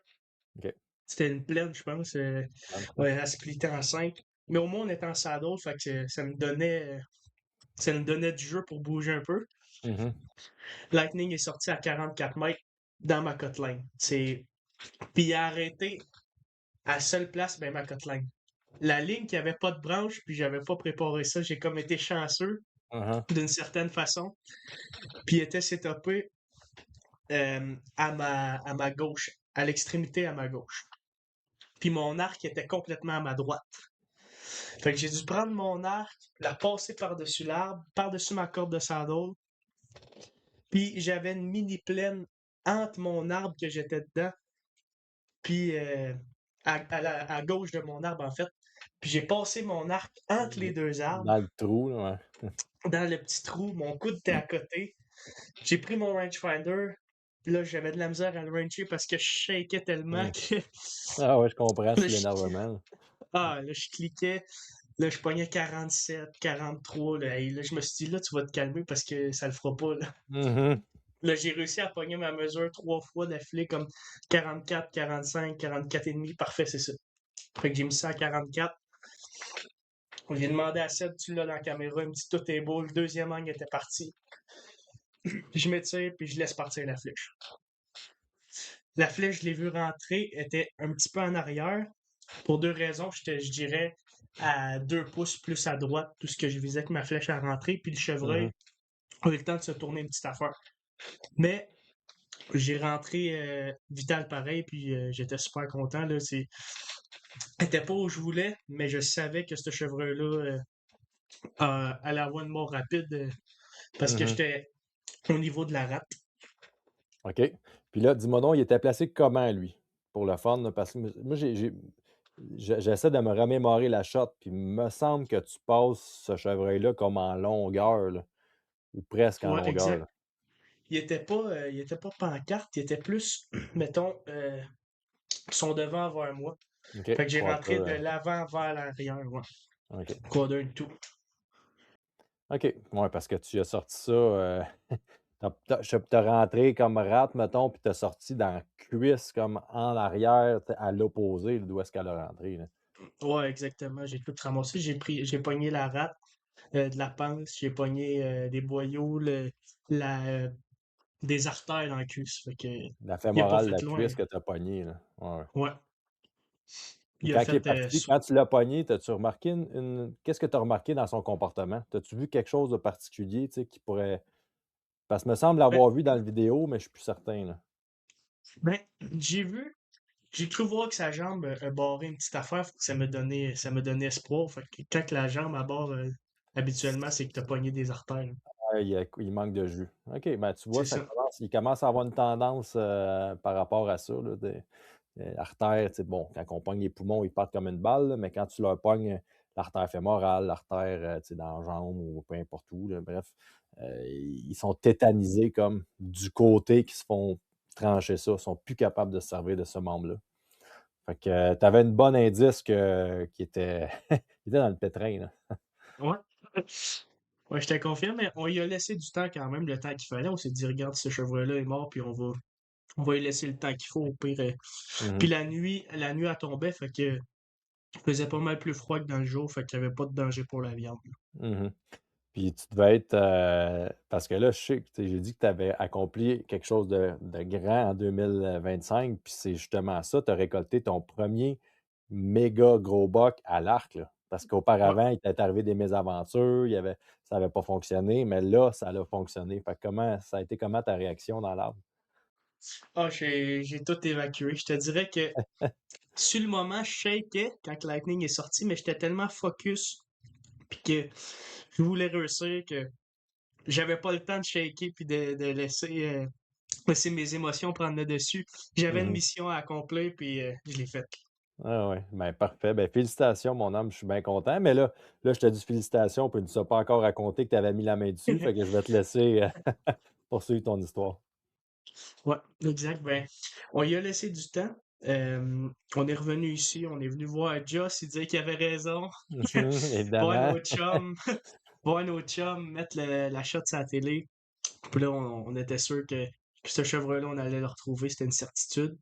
A: OK.
B: c'était une plaine, je pense. Ouais, elle splittait en 5. Mais au moins, on était en saddle, fait que ça me donnait du jeu pour bouger un peu.
A: Mhm.
B: Lightning est sorti à 44 mètres dans ma cutline. Puis il a arrêté à la seule place, ben ma cutline. La ligne qui avait pas de branche, puis j'avais pas préparé ça, j'ai comme été chanceux
A: Mhm.
B: d'une certaine façon. Puis il était setupé à ma gauche, à l'extrémité à ma gauche. Puis mon arc était complètement à ma droite. Fait que j'ai dû prendre mon arc, la passer par-dessus l'arbre, par-dessus ma corde de saddle. Puis j'avais une mini plaine entre mon arbre que j'étais dedans, puis à gauche de mon arbre, en fait. Puis j'ai passé mon arc entre les deux arbres,
A: Dans le trou, là, ouais.
B: dans le petit trou. Mon coude était à côté. J'ai pris mon rangefinder. Là, j'avais de la misère à le ranger parce que je shakeais tellement
A: Mm.
B: que
A: Ah ouais, je comprends
B: là,
A: sur l'énervement.
B: là, je cliquais. Là, je pognais 47, 43. Là, et là, je me suis dit, là, tu vas te calmer parce que ça le fera pas. Là,
A: Mhm.
B: là j'ai réussi à pogner ma mesure 3 fois d'affilée, comme 44, 45, 44 et demi. Parfait, c'est ça. Fait que j'ai mis ça à 44. J'ai demandé à Seb, tu l'as dans la caméra, il me dit tout est beau. Le deuxième angle était parti. Puis je m'étire, puis je laisse partir la flèche. La flèche, je l'ai vue rentrer, était un petit peu en arrière. Pour deux raisons, je dirais à 2 pouces plus à droite, tout ce que je visais que ma flèche a rentré, puis le chevreuil
A: Mhm.
B: a eu le temps de se tourner une petite affaire. Mais j'ai rentré vital pareil, puis j'étais super content. Là, c'était pas où je voulais, mais je savais que ce chevreuil-là allait avoir une mort rapide parce que
A: Mhm.
B: j'étais au niveau de la rate.
A: OK. Puis là, dis-moi donc, il était placé comment, lui? Pour le fun, là, parce que moi, j'essaie de me remémorer la shot, puis il me semble que tu passes ce chevreuil-là comme en longueur, là, ou presque en
B: Ouais,
A: longueur,
B: exact.
A: là.
B: Il était pas pancarte, il était plus, mettons, son devant vers moi.
A: OK.
B: Fait que j'ai
A: Quarter,
B: rentré de l'avant vers l'arrière, ouais.
A: OK.
B: Quarter tout.
A: OK. Ouais, parce que tu as sorti ça, t'as rentré comme rate, mettons, puis t'as sorti dans la cuisse comme en arrière, à l'opposé, d'où est-ce qu'elle a rentré, là.
B: Ouais, exactement. J'ai tout ramassé. J'ai pogné la rate, de la panse, j'ai pogné des boyaux, des artères dans la cuisse. Fait que
A: La
B: il a pas
A: fémorale,
B: fait
A: la
B: loin.
A: cuisse que tu as pognée, là. Ouais, ouais.
B: Ouais.
A: Puis
B: Il a
A: quand il est
B: fait
A: parti, quand tu l'as pogné, t'as-tu remarqué qu'est-ce que tu as remarqué dans son comportement? T'as-tu vu quelque chose de particulier, tu sais, qui pourrait. Parce que me semble
B: ben,
A: l'avoir vu dans la vidéo, mais je suis plus certain, là.
B: ben, j'ai cru voir que sa jambe a barré une petite affaire, fait que ça me donnait espoir. Fait que quand la jambe à barre, habituellement, c'est que t'as pogné des artères, là.
A: Ouais, il manque de jus. OK, ben tu vois,
B: C'est ça.
A: il commence à avoir une tendance par rapport à ça, là, l'artère, tu sais, bon, quand on pogne les poumons, ils partent comme une balle, là, mais quand tu leur pognes l'artère fémorale, l'artère, tu sais, dans la jambe ou peu importe où, là, bref, ils sont tétanisés comme du côté qui se font trancher ça, ils sont plus capables de se servir de ce membre-là. Fait que tu avais une bonne indice qui était, qui était dans le pétrin, là.
B: Ouais. Ouais, je te confirme, mais on y a laissé du temps quand même, le temps qu'il fallait. On s'est dit, regarde, ce chevreuil-là est mort, puis on va On va lui laisser le temps qu'il faut au pire. Puis
A: Mhm,
B: la nuit elle tombait, fait que il faisait pas mal plus froid que dans le jour, fait qu'il y avait pas de danger pour la viande.
A: mhm. Puis tu devais être, parce que là, je sais que j'ai dit que tu avais accompli quelque chose de grand en 2025, puis c'est justement ça, tu as récolté ton premier méga gros buck à l'arc, là. Parce
B: Ouais.
A: qu'auparavant, il t'est arrivé des mésaventures, ça n'avait pas fonctionné, mais là, ça a fonctionné. Fait que ça a été comment ta réaction dans l'arbre?
B: Ah, j'ai tout évacué. Je te dirais que sur le moment, je shakeais quand Lightning est sorti, mais j'étais tellement focus puis que je voulais réussir que j'avais pas le temps de shaker puis de laisser mes émotions prendre le dessus. J'avais une
A: Mhm.
B: mission à accomplir puis je l'ai faite.
A: Ah ouais, ben parfait. Ben félicitations, mon homme, je suis bien content. Mais là, je te dis félicitations, puis tu ne nous as pas encore raconté que tu avais mis la main dessus, fait que je vais te laisser poursuivre ton histoire.
B: Ouais, exact. Ben, on y a laissé du temps. On est revenu ici, on est venu voir Joss, il disait qu'il avait raison.
A: Mhm,
B: Voir
A: évidemment.
B: nos chums, voir nos chums mettre la shot sur la télé. Puis là, on était sûr que ce chevreuil-là, on allait le retrouver, c'était une certitude.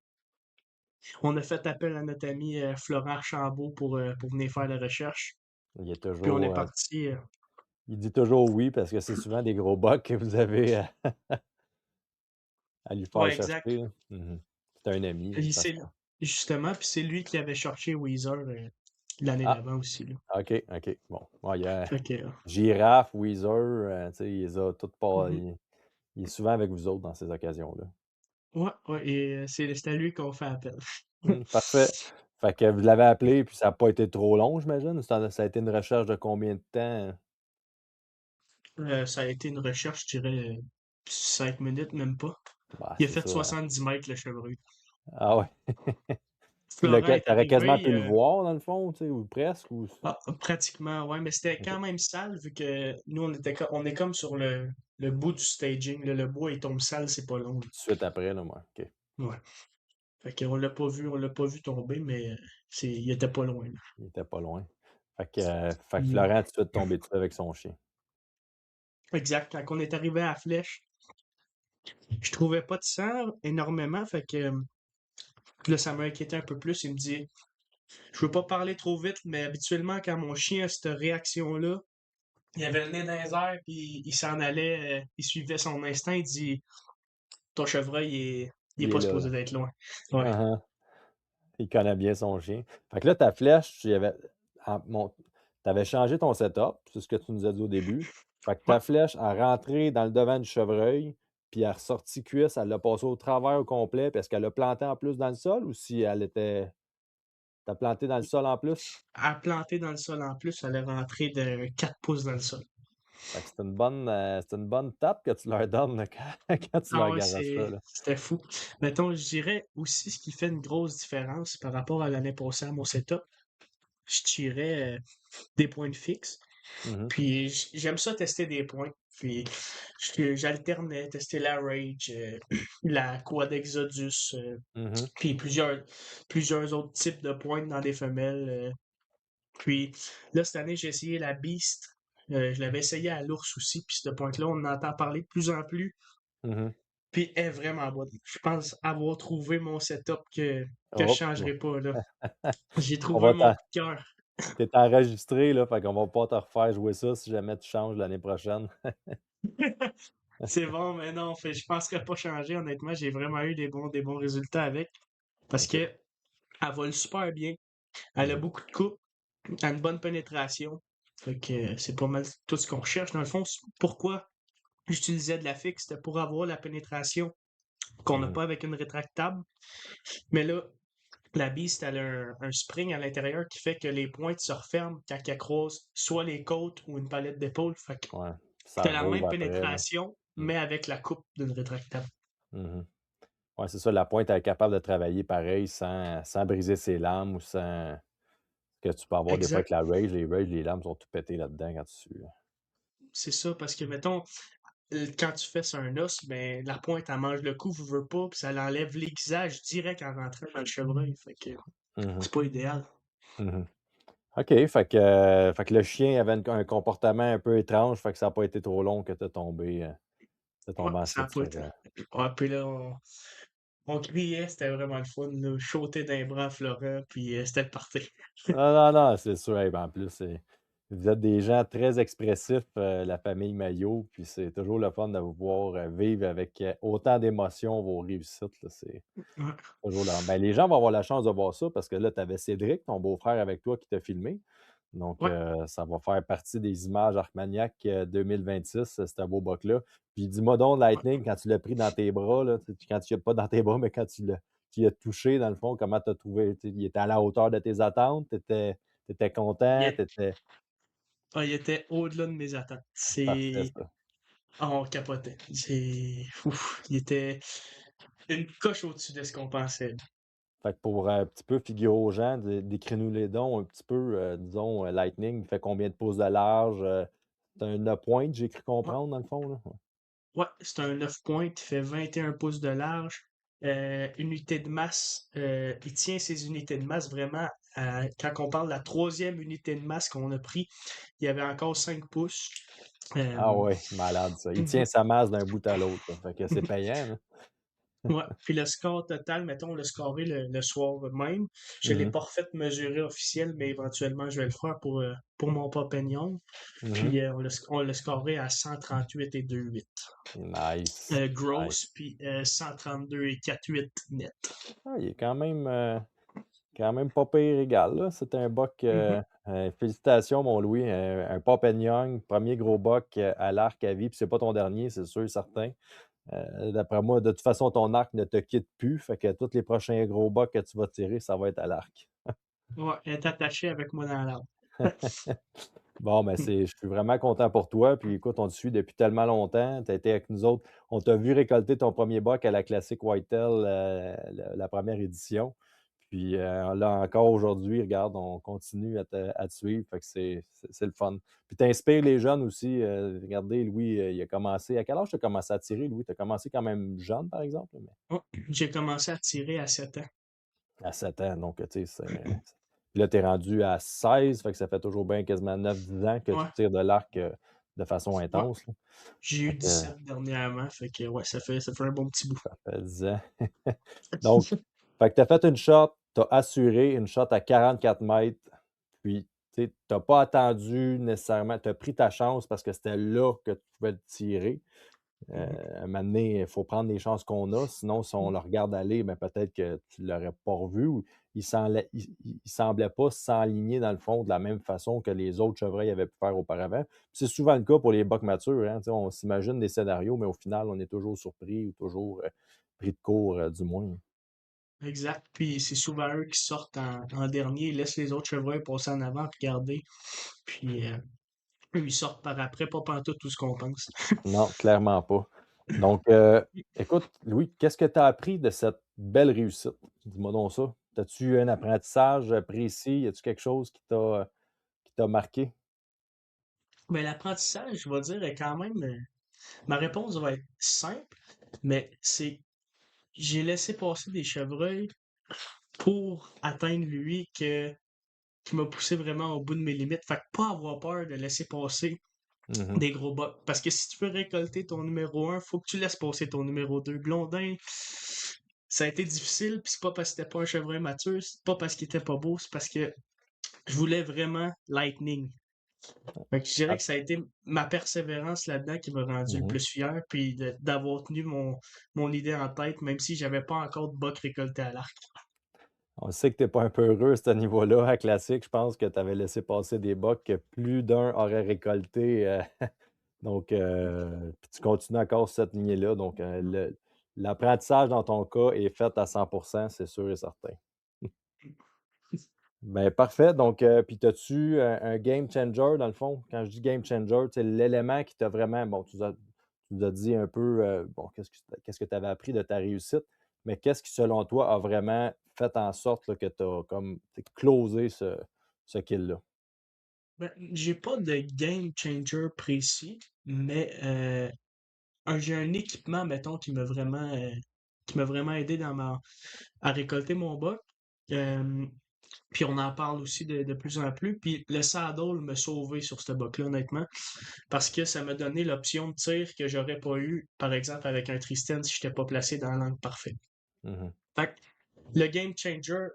B: On a fait appel à notre ami Florent Archambault pour venir faire la recherche.
A: Il est
B: Puis on est
A: toujours,
B: parti.
A: il dit toujours oui parce que c'est souvent des gros bucks que vous avez à lui faire
B: Ouais, exact.
A: chercher, là. Mhm. C'est un ami, de toute
B: Puis
A: façon.
B: justement, puis c'est lui qui avait cherché Weezer l'année
A: Ah,
B: d'avant aussi, là.
A: OK, OK. Bon. Ouais, il y a
B: Fait que,
A: Girafe, Weezer, tu sais, il les a toutes pas.
B: mhm.
A: Il est souvent avec vous autres dans ces occasions-là.
B: Ouais, ouais, et c'est à lui qu'on fait appel.
A: Parfait. Fait que vous l'avez appelé, puis ça n'a pas été trop long, j'imagine? Ça a été une recherche de combien de temps?
B: Ça a été une recherche, je dirais, 5 minutes, même pas.
A: Bah,
B: Il a
A: c'est
B: fait
A: ça, hein.
B: 70 mètres, le chevreuil.
A: Ah ouais.
B: Florent est
A: T'aurais quasiment
B: arrivé,
A: pu le voir, dans le fond, tu sais, ou presque, ou...
B: pratiquement, ouais, mais c'était
A: OK.
B: quand même sale vu que nous, on est comme sur le bout du staging, là, le bois, il tombe sale, c'est pas long, là.
A: Tout de suite après, là, moi. OK.
B: Ouais. Fait qu'on l'a pas vu tomber, mais il était pas loin, là.
A: Il était pas loin. Fait que
B: Puis,
A: Florent, tout de suite tombé dessus avec son chien.
B: exact. Quand on est arrivé à la flèche, je trouvais pas de sang énormément, fait que là, ça m'a inquiété un peu plus. Il me dit, je veux pas parler trop vite, mais habituellement, quand mon chien a cette réaction-là, il avait le nez dans les airs, puis il s'en allait, il suivait son instinct. Il dit, ton chevreuil, il est
A: Il est
B: pas
A: là, là.
B: supposé d'être loin. Ouais.
A: Uh-huh. Il connaît bien son chien. Fait que là, ta flèche, tu avais changé ton setup, c'est ce que tu nous as dit au début. Fait que
B: Ouais.
A: ta flèche a rentré dans le devant du chevreuil, puis elle a ressorti cuisse, elle l'a passé au travers au complet, puis est-ce qu'elle l'a planté en plus dans le sol ou si elle était. T'as planté dans le sol en plus?
B: À planter dans le sol en plus, elle est rentrée de 4 pouces dans le sol.
A: Fait que c'est une bonne tape que tu leur donnes là, quand tu
B: Ah
A: leur
B: ouais,
A: garoches ça, là.
B: c'était fou. Mettons, je dirais aussi ce qui fait une grosse différence par rapport à l'année passée à mon setup, je tirais des points de fixe.
A: Mhm,
B: Puis j'aime ça tester des points. Puis j'alternais, tester la Rage, la Quad Exodus,
A: mhm,
B: puis plusieurs autres types de pointes dans des femelles. Puis là, cette année, j'ai essayé la Beast. Je l'avais essayé à l'ours aussi. Puis ce point-là, on en entend parler de plus en plus.
A: mhm.
B: Puis elle est vraiment bonne. Je pense avoir trouvé mon setup que je
A: Hop,
B: changerai pas, là. J'ai
A: on
B: trouvé
A: va
B: mon
A: t'en
B: coup de cœur.
A: t'es enregistré, là, fait qu'on va pas te refaire jouer ça si jamais tu changes l'année prochaine.
B: C'est bon, mais non, je penserais pas changer, honnêtement. J'ai vraiment eu des bons résultats avec. Parce
A: OK.
B: que elle vole super bien. Elle a
A: Mhm,
B: beaucoup de coups. Elle a une bonne pénétration. Fait que c'est pas mal tout ce qu'on cherche. Dans le fond, pourquoi j'utilisais de la fixe, c'était pour avoir la pénétration qu'on n'a
A: mhm.
B: pas avec une rétractable. Mais là, la Beast, elle a un spring à l'intérieur qui fait que les pointes se referment quand elle croise soit les côtes ou une palette d'épaule. Fait que
A: Ouais, ça
B: t'as la
A: rouvre
B: même
A: après, là.
B: pénétration,
A: Mmh.
B: mais avec la coupe d'une rétractable.
A: Mhm. Ouais, c'est ça, la pointe, elle est capable de travailler pareil sans briser ses lames ou sans que tu peux avoir des fois avec
B: Exact.
A: la Rage. Les Rage, les lames sont tout pétées là-dedans quand tu
B: C'est ça, parce que, mettons, quand tu fais sur un os, ben, la pointe, elle mange le coup, veux pas, puis ça l'enlève l'aiguisage direct en rentrant dans le chevreuil. Fait que
A: Mhm,
B: c'est pas idéal.
A: mhm. OK, fait que le chien avait un comportement un peu étrange, fait que ça a pas été trop long que tu
B: Ouais,
A: tombé
B: ça a
A: enceinte
B: pas
A: sur,
B: été. Ouais, puis là, on criait, c'était vraiment le fun, là, sauter d'un bras à Florent, puis c'était le party.
A: Non, non, non, c'est sûr. Hey, ben, en plus, vous êtes des gens très expressifs, la famille Maillot, puis c'est toujours le fun de vous voir vivre avec autant d'émotions vos réussites, là, c'est
B: Ouais,
A: toujours là. Ben, les gens vont avoir la chance de voir ça parce que là, tu avais Cédric, ton beau-frère, avec toi qui t'a filmé. Donc,
B: ouais,
A: ça va faire partie des images Arcmaniac 2026, ce beau buck-là. Puis dis-moi donc,
B: ouais.
A: Lightning, quand tu l'as pris dans tes bras, là, quand tu l'as pas dans tes bras, mais quand tu l'as touché, dans le fond, comment tu as trouvé? Il était à la hauteur de tes attentes? Tu étais
B: Il,
A: content?
B: est- il était au-delà de mes attentes.
A: Parfait,
B: C'est.
A: ça.
B: Ah, on capotait. Ouf, il était une coche au-dessus de ce qu'on pensait.
A: Fait que pour un petit peu figurer aux gens, décris-nous les dons un petit peu, disons, Lightning, il fait combien de pouces de large? C'est un 9 points, j'ai cru
B: Ouais,
A: comprendre, dans le fond, là. Ouais.
B: ouais, c'est un 9 points, il fait 21 pouces de large. Unité de masse, il tient ses unités de masse vraiment. Quand on parle de la troisième unité de masse qu'on a pris, il y avait encore 5 pouces. Euh,
A: Ah ouais, malade ça. Il tient
B: mhm.
A: sa masse d'un bout à l'autre, là. Fait que c'est payant, là.
B: Ouais. Puis le score total, mettons, le scoré le soir même. Je ne l'ai
A: Mhm,
B: pas refait mesurer officiel, mais éventuellement, je vais le faire pour mon Papignon.
A: mhm.
B: Puis on l'a scoré à 138 et 2,8
A: Nice, nice.
B: gross, puis 132 et 4,8 net.
A: Ah, il est quand même pas pire égal, là. C'est un buck,
B: Mhm.
A: félicitations, mon Louis. Un Pop and Young, premier gros buck à l'arc à vie. Puis c'est pas ton dernier, c'est sûr et certain. D'après moi, de toute façon, ton arc ne te quitte plus. Fait que tous les prochains gros bucks que tu vas tirer, ça va être à l'arc.
B: Ouais, elle est attachée avec moi dans l'arbre.
A: Bon, ben je suis vraiment content pour toi. Puis écoute, on te suit depuis tellement longtemps. Tu as été avec nous autres. On t'a vu récolter ton premier buck à la classique Whitetail, la première édition. Puis là encore aujourd'hui, regarde, on continue à te suivre. Fait que c'est le fun. Puis tu inspires les jeunes aussi. Regardez, Louis, il a commencé. À quel âge tu as commencé à tirer, Louis? Tu as commencé quand même jeune, par exemple, mais
B: Oh, j'ai commencé à tirer à 7 ans.
A: à 7 ans. Donc, tu sais, puis là, tu es rendu à 16, fait que ça fait toujours bien quasiment 9 10 ans que tu
B: Ouais,
A: tires de l'arc de façon
B: ouais.
A: intense, là.
B: J'ai eu
A: Fait que
B: 17 dernièrement, fait que ouais, ça fait un bon petit bout.
A: ça fait 10 ans. Donc, fait que tu as fait une shot, tu as assuré une shot à 44 mètres, puis tu n'as pas attendu nécessairement, tu as pris ta chance parce que c'était là que tu pouvais le tirer.
B: Mhm.
A: Un moment donné, il faut prendre les chances qu'on a. Sinon, si on le regarde aller, ben, peut-être que tu ne l'aurais pas revu ou il semblait pas s'enligner dans le fond de la même façon que les autres chevreuils avaient pu faire auparavant. C'est souvent le cas pour les bocs matures, hein. Tu sais, on s'imagine des scénarios, mais au final, on est toujours surpris ou toujours pris de court, du moins.
B: Exact. Puis c'est souvent eux qui sortent en dernier, ils laissent les autres chevreuils passer en avant, regarder. Puis eux, ils sortent par après, pas pantoute tout ce qu'on pense.
A: Non, clairement pas. Donc, écoute, Louis, qu'est-ce que tu as appris de cette belle réussite? Dis-moi donc ça. As-tu eu un apprentissage précis? Y a-tu quelque chose qui t'a marqué?
B: Mais l'apprentissage, je vais dire, est quand même. Ma réponse va être simple, mais c'est j'ai laissé passer des chevreuils pour atteindre lui qui m'a poussé vraiment au bout de mes limites. Fait que pas avoir peur de laisser passer
A: Mhm.
B: des gros bucks. Parce que si tu veux récolter ton numéro un, faut que tu laisses passer ton numéro 2. Blondin, ça a été difficile, puis c'est pas parce que c'était pas un chevreuil mature, c'est pas parce qu'il était pas beau, c'est parce que je voulais vraiment Lightning. Fait que je dirais
A: Ah,
B: que ça a été ma persévérance là-dedans qui m'a rendu le
A: mhm.
B: plus fier, puis d'avoir tenu mon idée en tête, même si j'avais pas encore de buck récolté à l'arc.
A: On sait que tu n'es pas un peu heureux à ce niveau-là. À Classique, je pense que tu avais laissé passer des bocs que plus d'un aurait récolté. Donc, puis tu continues encore sur cette lignée-là. Donc, l'apprentissage dans ton cas est fait à 100%, c'est sûr et certain. Ben, parfait. Donc, puis as-tu un game changer dans le fond? Quand je dis game changer, c'est l'élément qui t'a vraiment, bon, tu nous as dit un peu, bon, qu'est-ce que tu avais appris de ta réussite, mais qu'est-ce qui, selon toi, a vraiment fait en sorte là, que tu as comme closé ce kill-là?
B: Ben, j'ai pas de game changer précis, mais j'ai un équipement, mettons, qui m'a vraiment aidé à récolter mon buck. Euh, Puis on en parle aussi de plus en plus. Puis le saddle m'a sauvé sur ce buck-là, honnêtement, parce que ça m'a donné l'option de tir que j'aurais pas eu, par exemple, avec un Tristan si je n'étais pas placé dans l'angle parfait.
A: Mhm.
B: Fait que le game changer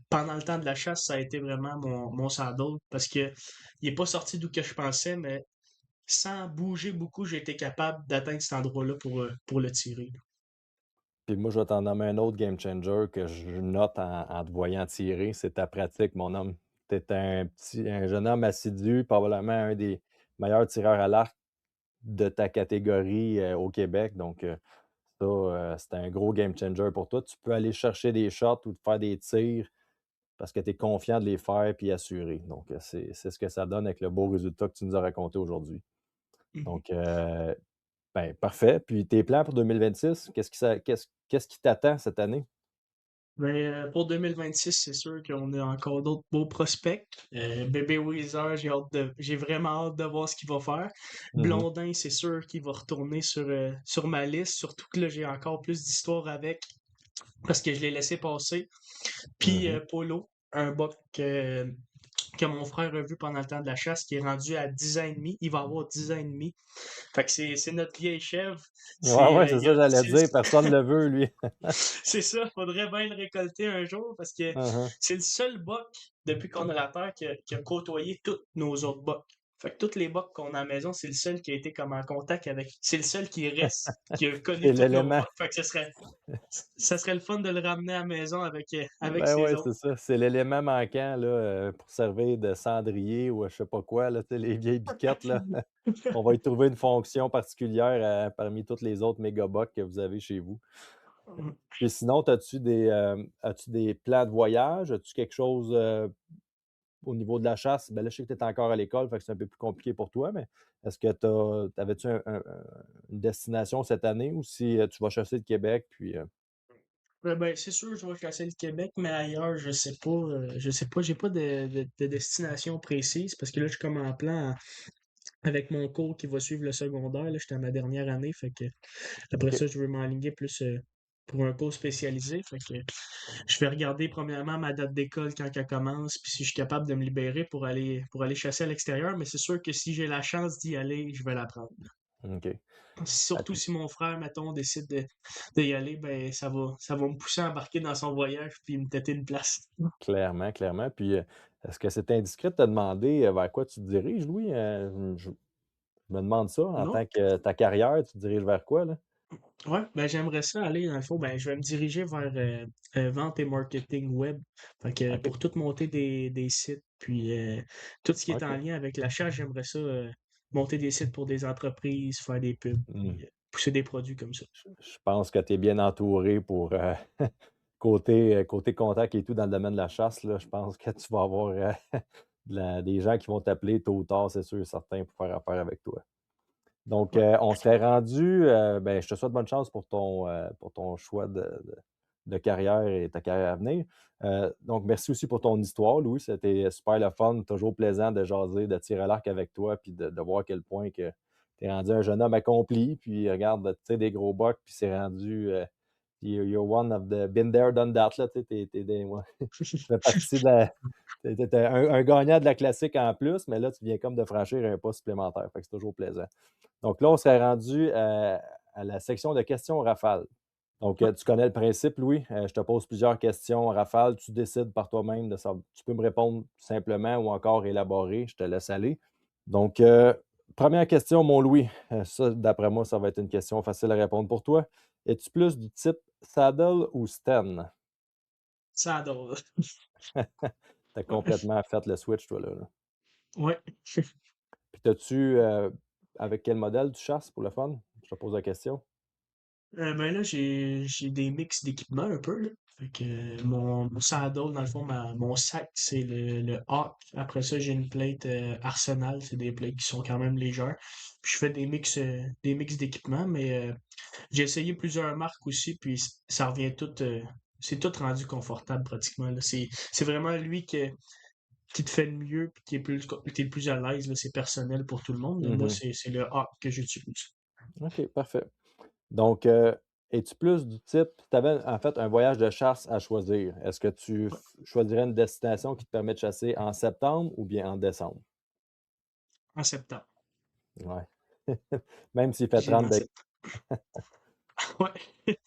B: pendant le temps de la chasse, ça a été vraiment mon saddle parce que il est pas sorti d'où que je pensais, mais sans bouger beaucoup, j'ai été capable d'atteindre cet endroit-là pour le tirer.
A: Puis moi, je vais t'en nommer un autre game changer que je note en te voyant tirer, c'est ta pratique, mon homme. Tu es un jeune homme assidu, probablement un des meilleurs tireurs à l'arc de ta catégorie au Québec. Donc, ça, c'est un gros game changer pour toi. Tu peux aller chercher des shots ou te faire des tirs parce que tu es confiant de les faire puis assurer. Donc, c'est ce que ça donne avec le beau résultat que tu nous as raconté aujourd'hui.
B: Mhm.
A: Donc, ben, parfait. Puis tes plans pour 2026, qu'est-ce qui t'attend cette année?
B: Mais pour 2026, c'est sûr qu'on a encore d'autres beaux prospects. Bébé Weezer, j'ai vraiment hâte de voir ce qu'il va faire.
A: Mhm,
B: Blondin, c'est sûr qu'il va retourner sur ma liste, surtout que là, j'ai encore plus d'histoires avec parce que je l'ai laissé passer. Puis
A: mhm.
B: Polo, un buck que mon frère a vu pendant le temps de la chasse, qui est rendu à 10 ans et demi. Il va avoir 10 ans et demi. Fait que c'est notre vieille chèvre.
A: Ouais,
B: C'est
A: ouais, c'est ça, j'allais dire. Personne ne le veut, lui.
B: c'est ça, faudrait bien le récolter un jour parce que
A: Mhm.
B: c'est le seul buck depuis qu'on a la terre qui a côtoyé tous nos autres bucks. Fait que tous les bucks qu'on a à la maison, c'est le seul qui a été comme en contact avec. C'est le seul qui reste, qui a
A: C'est
B: connu tous nos
A: l'élément.
B: bucks. Fait que ça serait le fun de le ramener à la maison avec
A: Ben
B: ses
A: ouais,
B: autres.
A: c'est ça. C'est l'élément manquant là, pour servir de cendrier ou je sais pas quoi, là, tu sais, les vieilles biquettes, là. On va y trouver une fonction particulière parmi toutes les autres mégabucks que vous avez chez vous. Puis sinon, as-tu des plans de voyage? As-tu quelque chose au niveau de la chasse? Ben là, je sais que tu es encore à l'école, fait que c'est un peu plus compliqué pour toi, mais est-ce que t'avais-tu une destination cette année ou si tu vas chasser le Québec, puis
B: Ben, c'est sûr, je vais chasser le Québec, mais ailleurs, je sais pas. Je sais pas, j'ai pas de destination précise parce que là, je suis comme en plan avec mon cours qui va suivre le secondaire. Là, j'étais à ma dernière année, fait que après
A: OK.
B: ça, je veux m'enligner plus pour un cours spécialisé. Fait que je vais regarder premièrement ma date d'école quand elle commence, puis si je suis capable de me libérer pour aller chasser à l'extérieur. Mais c'est sûr que si j'ai la chance d'y aller, je vais la prendre.
A: OK. Ah,
B: Surtout
A: puis
B: si mon frère, mettons, décide d'y aller, ben ça va me pousser à embarquer dans son voyage puis me têter une place.
A: clairement, clairement. Puis, est-ce que c'est indiscret de te demander, vers quoi tu te diriges, Louis? Je me demande ça, en
B: Non?
A: tant que ta carrière, tu te diriges vers quoi, là?
B: Ouais, ben j'aimerais ça aller, dans le fond, ben je vais me diriger vers vente et marketing web. Fait que
A: OK,
B: pour tout monter des sites, puis tout ce qui est en
A: OK.
B: lien avec l'achat, j'aimerais ça monter des sites pour des entreprises, faire des pubs,
A: Mmh.
B: puis pousser des produits comme ça.
A: Je pense que tu es bien entouré pour, côté contact et tout dans le domaine de la chasse, là, je pense que tu vas avoir, des gens qui vont t'appeler tôt ou tard, c'est sûr et certain, pour faire affaire avec toi. Donc,
B: Ouais.
A: on serait rendu, ben, je te souhaite bonne chance pour ton choix de carrière et ta carrière à venir. Donc, merci aussi pour ton histoire, Louis. C'était super le fun, toujours plaisant de jaser, de tirer à l'arc avec toi, puis de voir à quel point que tu es rendu un jeune homme accompli. Puis, regarde, tu sais, des gros bucks, puis c'est rendu, you're one of the been there, done that, là, tu sais, ouais, tu fais partie de la, t'es un gagnant de la classique en plus, mais là, tu viens comme de franchir un pas supplémentaire. Fait que c'est toujours plaisant. Donc là, on serait rendu à la section de questions rafales. Donc,
B: Ouais.
A: tu connais le principe, Louis. Je te pose plusieurs questions rafales. Tu décides par toi-même de savoir. Tu peux me répondre simplement ou encore élaborer. Je te laisse aller. Donc, première question, mon Louis. Ça, d'après moi, ça va être une question facile à répondre pour toi. Es-tu plus du type saddle ou sten?
B: Ça adore.
A: Tu as complètement fait le switch, toi, là.
B: Ouais.
A: Puis, avec quel modèle tu chasses pour le fun? Je te pose la question.
B: Ben là, j'ai des mix d'équipements un peu, là. Fait que mon saddle, dans le fond, mon sac, c'est le Hawk. Après ça, j'ai une plate Arsenal. C'est des plates qui sont quand même légères. Puis je fais des mix d'équipements, mais j'ai essayé plusieurs marques aussi, puis ça revient tout. C'est tout rendu confortable pratiquement, là. C'est vraiment lui qui te fait le mieux, puis qui est le plus à l'aise, là. C'est personnel pour tout le monde, mais moi,
A: Mhm.
B: c'est le Hawk que j'utilise.
A: OK, parfait. Donc, es-tu plus du type, si tu avais en fait un voyage de chasse à choisir, est-ce que tu choisirais une destination qui te permet de chasser en septembre ou bien en décembre?
B: En septembre.
A: Ouais. Même s'il fait
B: J'aime
A: 30
B: en
A: degrés.
B: septembre. Ouais.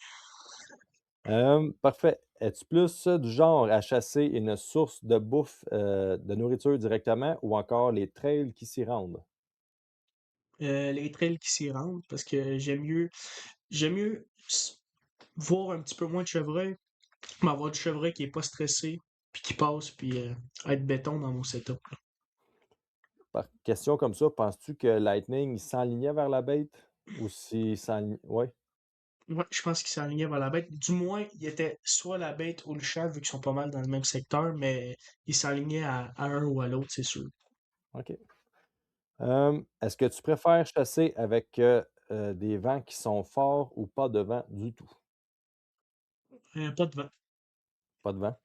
A: Parfait. Es-tu plus du genre à chasser une source de bouffe, de nourriture directement ou encore les trails qui s'y rendent?
B: Les trails qui s'y rendent parce que j'aime mieux voir un petit peu moins de chevreuil, mais avoir du chevreuil qui est pas stressé, puis qui passe, puis être béton dans mon setup.
A: Par question comme ça, penses-tu que Lightning, il s'enlignait vers la bête ou s'il s'enligne ouais,
B: Ouais, je pense qu'il s'alignait vers la bête. Du moins, il était soit la bête ou le chat, vu qu'ils sont pas mal dans le même secteur, mais il s'alignait à un ou à l'autre, c'est sûr.
A: OK. Est-ce que tu préfères chasser avec, des vents qui sont forts ou pas de vent du tout?
B: Pas de vent.
A: Pas de vent?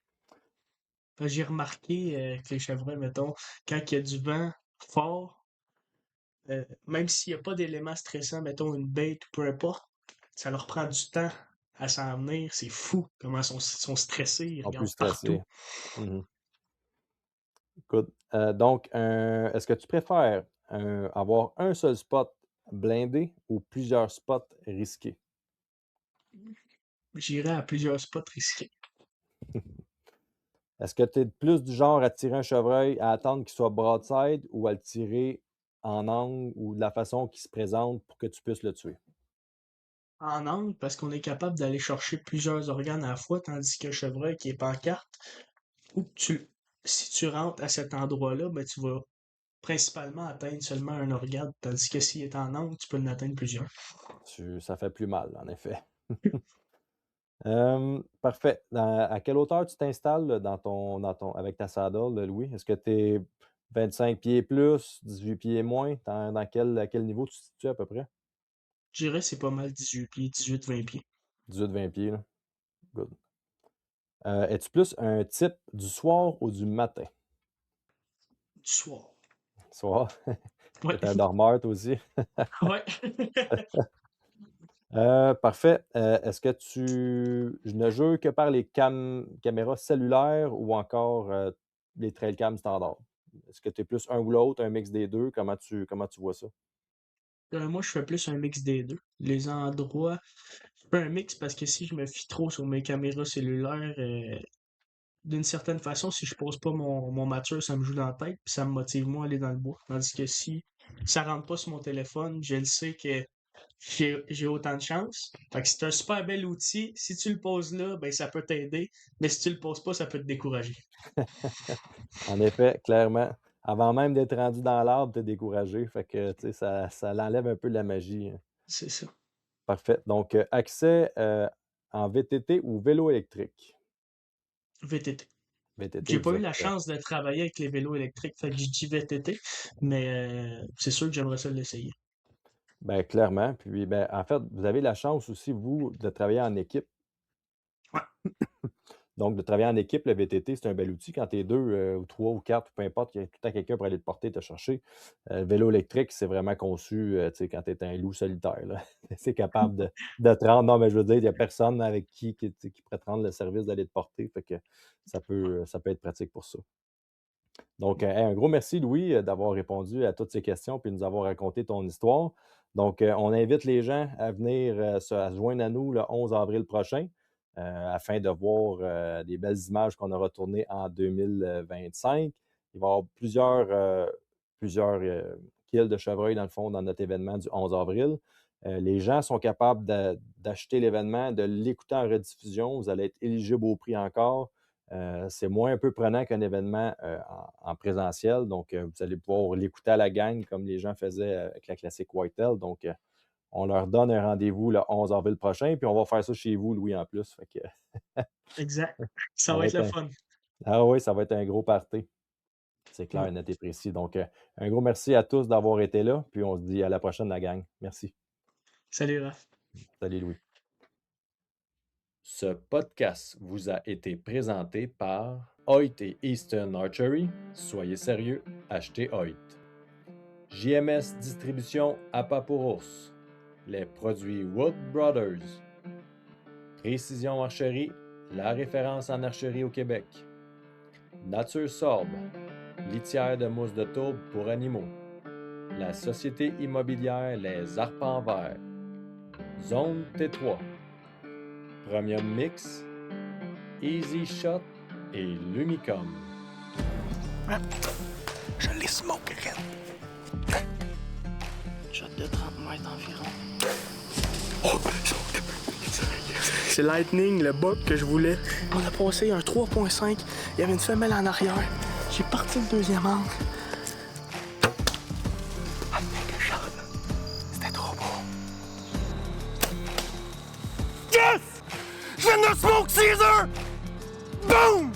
B: J'ai remarqué que les chevreuils, mettons, quand il y a du vent fort, même s'il n'y a pas d'élément stressant, mettons une bête ou peu importe, ça leur prend du temps à s'en venir. C'est fou comment ils sont stressés, ils
A: En plus
B: regardent partout.
A: stressé. Mmh. Good. Donc est-ce que tu préfères, avoir un seul spot blindé ou plusieurs spots risqués?
B: J'irai à plusieurs spots risqués.
A: Est-ce que tu es plus du genre à tirer un chevreuil, à attendre qu'il soit broadside ou à le tirer en angle ou de la façon qu'il se présente pour que tu puisses le tuer?
B: En angle, parce qu'on est capable d'aller chercher plusieurs organes à la fois, tandis que le chevreuil qui est pancarte, ou que si tu rentres à cet endroit-là, ben, tu vas principalement atteindre seulement un organe, tandis que s'il est en angle, tu peux en atteindre plusieurs.
A: Ça fait plus mal, en effet. Parfait. À quelle hauteur tu t'installes là, avec ta saddle, là, Louis? Est-ce que tu es 25 pieds plus, 18 pieds moins? À quel niveau tu te situes à peu près?
B: Je dirais c'est pas mal 18 pieds, 18-20 pieds
A: 18-20 pieds, là. Good. Es-tu plus un type du soir ou du matin?
B: du soir.
A: Soir?
B: Ouais,
A: T'es un dormeur toi aussi?
B: ouais.
A: Parfait. Est-ce que je ne jure que par les caméras cellulaires ou encore, les trail cam standards? Est-ce que tu es plus un ou l'autre, un mix des 2? Comment tu vois ça?
B: Moi, je fais plus un mix des deux. Les endroits, je fais un mix parce que si je me fie trop sur mes caméras cellulaires, d'une certaine façon, si je pose pas mon mature, ça me joue dans la tête, puis ça me motive moins à aller dans le bois. Tandis que si ça rentre pas sur mon téléphone, je le sais que j'ai autant de chance. Fait que c'est un super bel outil. Si tu le poses là, ben ça peut t'aider. Mais si tu le poses pas, ça peut te décourager.
A: En effet, clairement. Avant même d'être rendu dans l'arbre, tu es découragé. Fait que, tu sais, ça l'enlève un peu de la magie, hein.
B: C'est ça.
A: Parfait. Donc, accès, en VTT ou vélo électrique?
B: VTT.
A: VTT,
B: J'ai pas
A: vous
B: eu
A: êtes,
B: la chance de travailler avec les vélos électriques, fait que je dis VTT, mais c'est sûr que j'aimerais ça l'essayer.
A: ben, clairement. Puis, ben, en fait, vous avez la chance aussi, vous, de travailler en équipe.
B: Ouais,
A: Donc, de travailler en équipe, le VTT, c'est un bel outil. Quand tu es 2 ou 3 ou 4, peu importe, il y a tout le temps quelqu'un pour aller te porter, te chercher. Le vélo électrique, c'est vraiment conçu, tu sais, quand tu es un loup solitaire, là. C'est capable de te rendre non, mais je veux dire, il y a personne avec tu sais, qui pourrait te rendre le service d'aller te porter. Fait que ça peut être pratique pour ça. Donc, hey, un gros merci, Louis, d'avoir répondu à toutes ces questions puis de nous avoir raconté ton histoire. Donc, on invite les gens à venir à se joindre à nous le 11 avril prochain afin de voir des belles images qu'on aura tournées en 2025. Il va y avoir plusieurs kills de chevreuil, dans le fond, dans notre événement du 11 avril. Les gens sont capables d'acheter l'événement, de l'écouter en rediffusion. Vous allez être éligible au prix encore. C'est moins un peu prenant qu'un événement en présentiel. Donc, vous allez pouvoir l'écouter à la gang comme les gens faisaient avec la classique Whitetail. Donc, on leur donne un rendez-vous le 11 avril prochain, puis on va faire ça chez vous, Louis, en plus. Fait que
B: exact. Ça
A: ça
B: va
A: va
B: être
A: être
B: le
A: un...
B: fun.
A: Ah oui, ça va être un gros party. C'est
B: Ouais.
A: clair, net et précis. Donc, un gros merci à tous d'avoir été là, puis on se dit à la prochaine, la gang. Merci.
B: Salut, Raph.
A: Salut, Louis.
C: Ce podcast vous a été présenté par Hoyt et Easton Archery. Soyez sérieux, achetez Hoyt. JMS Distribution à pas pour ours. Les produits Wood Brothers. Précision Archerie, la référence en archerie au Québec. Nature Sorbe, litière de mousse de tourbe pour animaux. La société immobilière Les Arpents Verts. Zone T3.
A: Premium Mix, Easy Shot et Lumicom.
D: Je l'ai smoke, Red.
B: Shot de 30 mètres environ. Oh! C'est Lightning, le buck que je voulais. On a passé un 3.5. Il y avait une femelle en arrière. J'ai parti le deuxième angle.
D: C'était trop beau. Yes! Je viens de smoke Caesar! Boom!